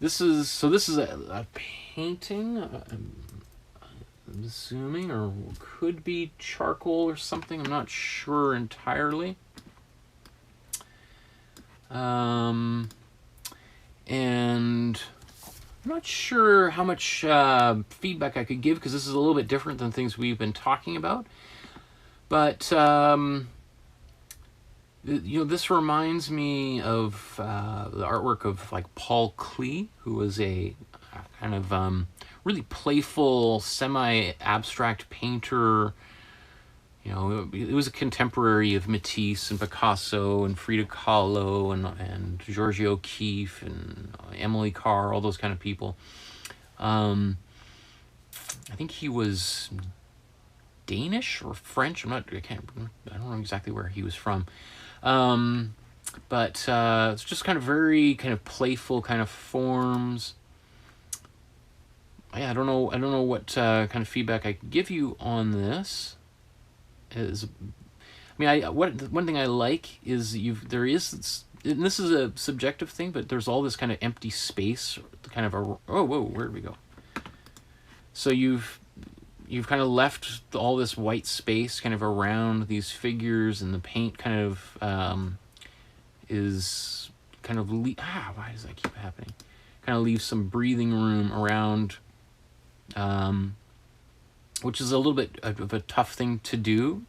This is a painting, I'm assuming, or could be charcoal or something. I'm not sure entirely. And I'm not sure how much feedback I could give, because this is a little bit different than things we've been talking about. But you know, this reminds me of the artwork of like Paul Klee, who was a kind of really playful, semi-abstract painter. You know, it was a contemporary of Matisse and Picasso and Frida Kahlo and Georgia O'Keeffe and Emily Carr, all those kind of people. I think he was Danish or French. I don't know exactly where he was from. But it's just kind of very kind of playful kind of forms. Yeah, I don't know what kind of feedback I could give you on this. One thing I like is and this is a subjective thing, but there's all this kind of empty space, kind of where did we go? So you've kind of left all this white space kind of around these figures, and the paint kind of is kind of why does that keep happening? Kind of leaves some breathing room around, which is a little bit of a tough thing to do.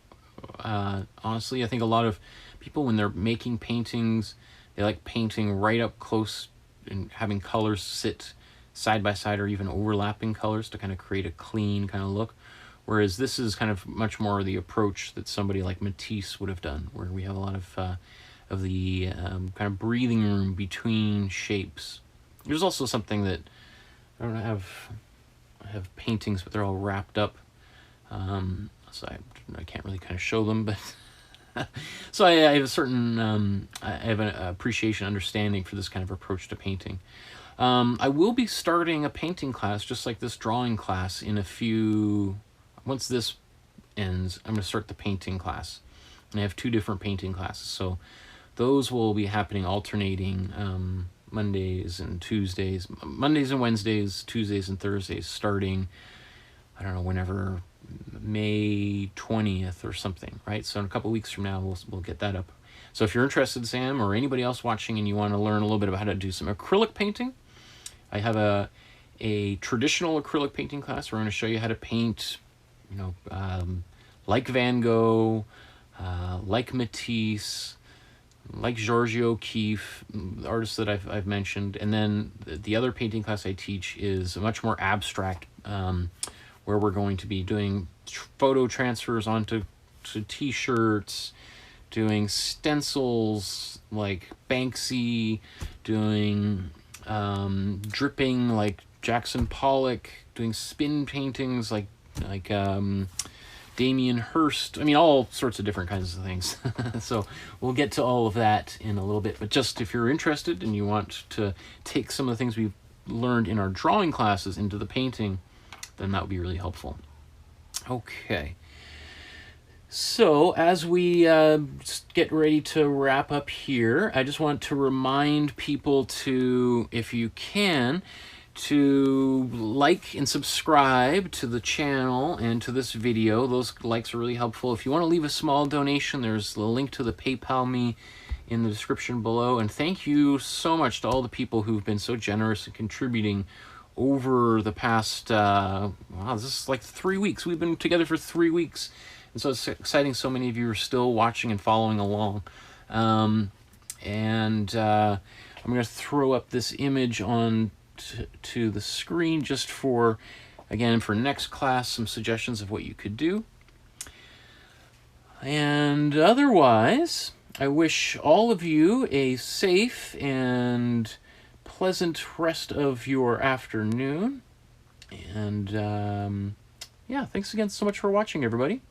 Honestly, I think a lot of people, when they're making paintings, they like painting right up close and having colors sit side by side or even overlapping colors to kind of create a clean kind of look. Whereas this is kind of much more the approach that somebody like Matisse would have done, where we have a lot of the kind of breathing room between shapes. There's also something that I don't have paintings, but they're all wrapped up. So I can't really kind of show them, but So I have a certain, I have an appreciation, understanding for this kind of approach to painting. I will be starting a painting class, just like this drawing class, in a few, once this ends, I'm going to start the painting class. And I have 2 different painting classes, so those will be happening alternating Mondays and Tuesdays, Mondays and Wednesdays, Tuesdays and Thursdays, starting, I don't know, whenever, May 20th or something, right? So in a couple weeks from now, we'll get that up. So if you're interested, Sam, or anybody else watching, and you want to learn a little bit about how to do some acrylic painting, I have a traditional acrylic painting class where I'm going to show you how to paint, you know, like Van Gogh, like Matisse, like George O'Keeffe, artists that I've mentioned. And then the other painting class I teach is a much more abstract, where we're going to be doing photo transfers onto t-shirts, doing stencils like Banksy, doing dripping like Jackson Pollock, doing spin paintings like Damien Hirst. I mean, all sorts of different kinds of things. So we'll get to all of that in a little bit. But just if you're interested and you want to take some of the things we've learned in our drawing classes into the painting, then that would be really helpful. Okay. So as we get ready to wrap up here, I just want to remind people to, if you can, to like and subscribe to the channel and to this video. Those likes are really helpful. If you want to leave a small donation, there's a link to the PayPal me in the description below. And thank you so much to all the people who've been so generous in contributing over the past, wow, this is like 3 weeks. We've been together for 3 weeks. And so it's exciting so many of you are still watching and following along. I'm going to throw up this image on to the screen just for, again, for next class, some suggestions of what you could do. And otherwise, I wish all of you a safe and pleasant rest of your afternoon. And yeah, thanks again so much for watching, everybody.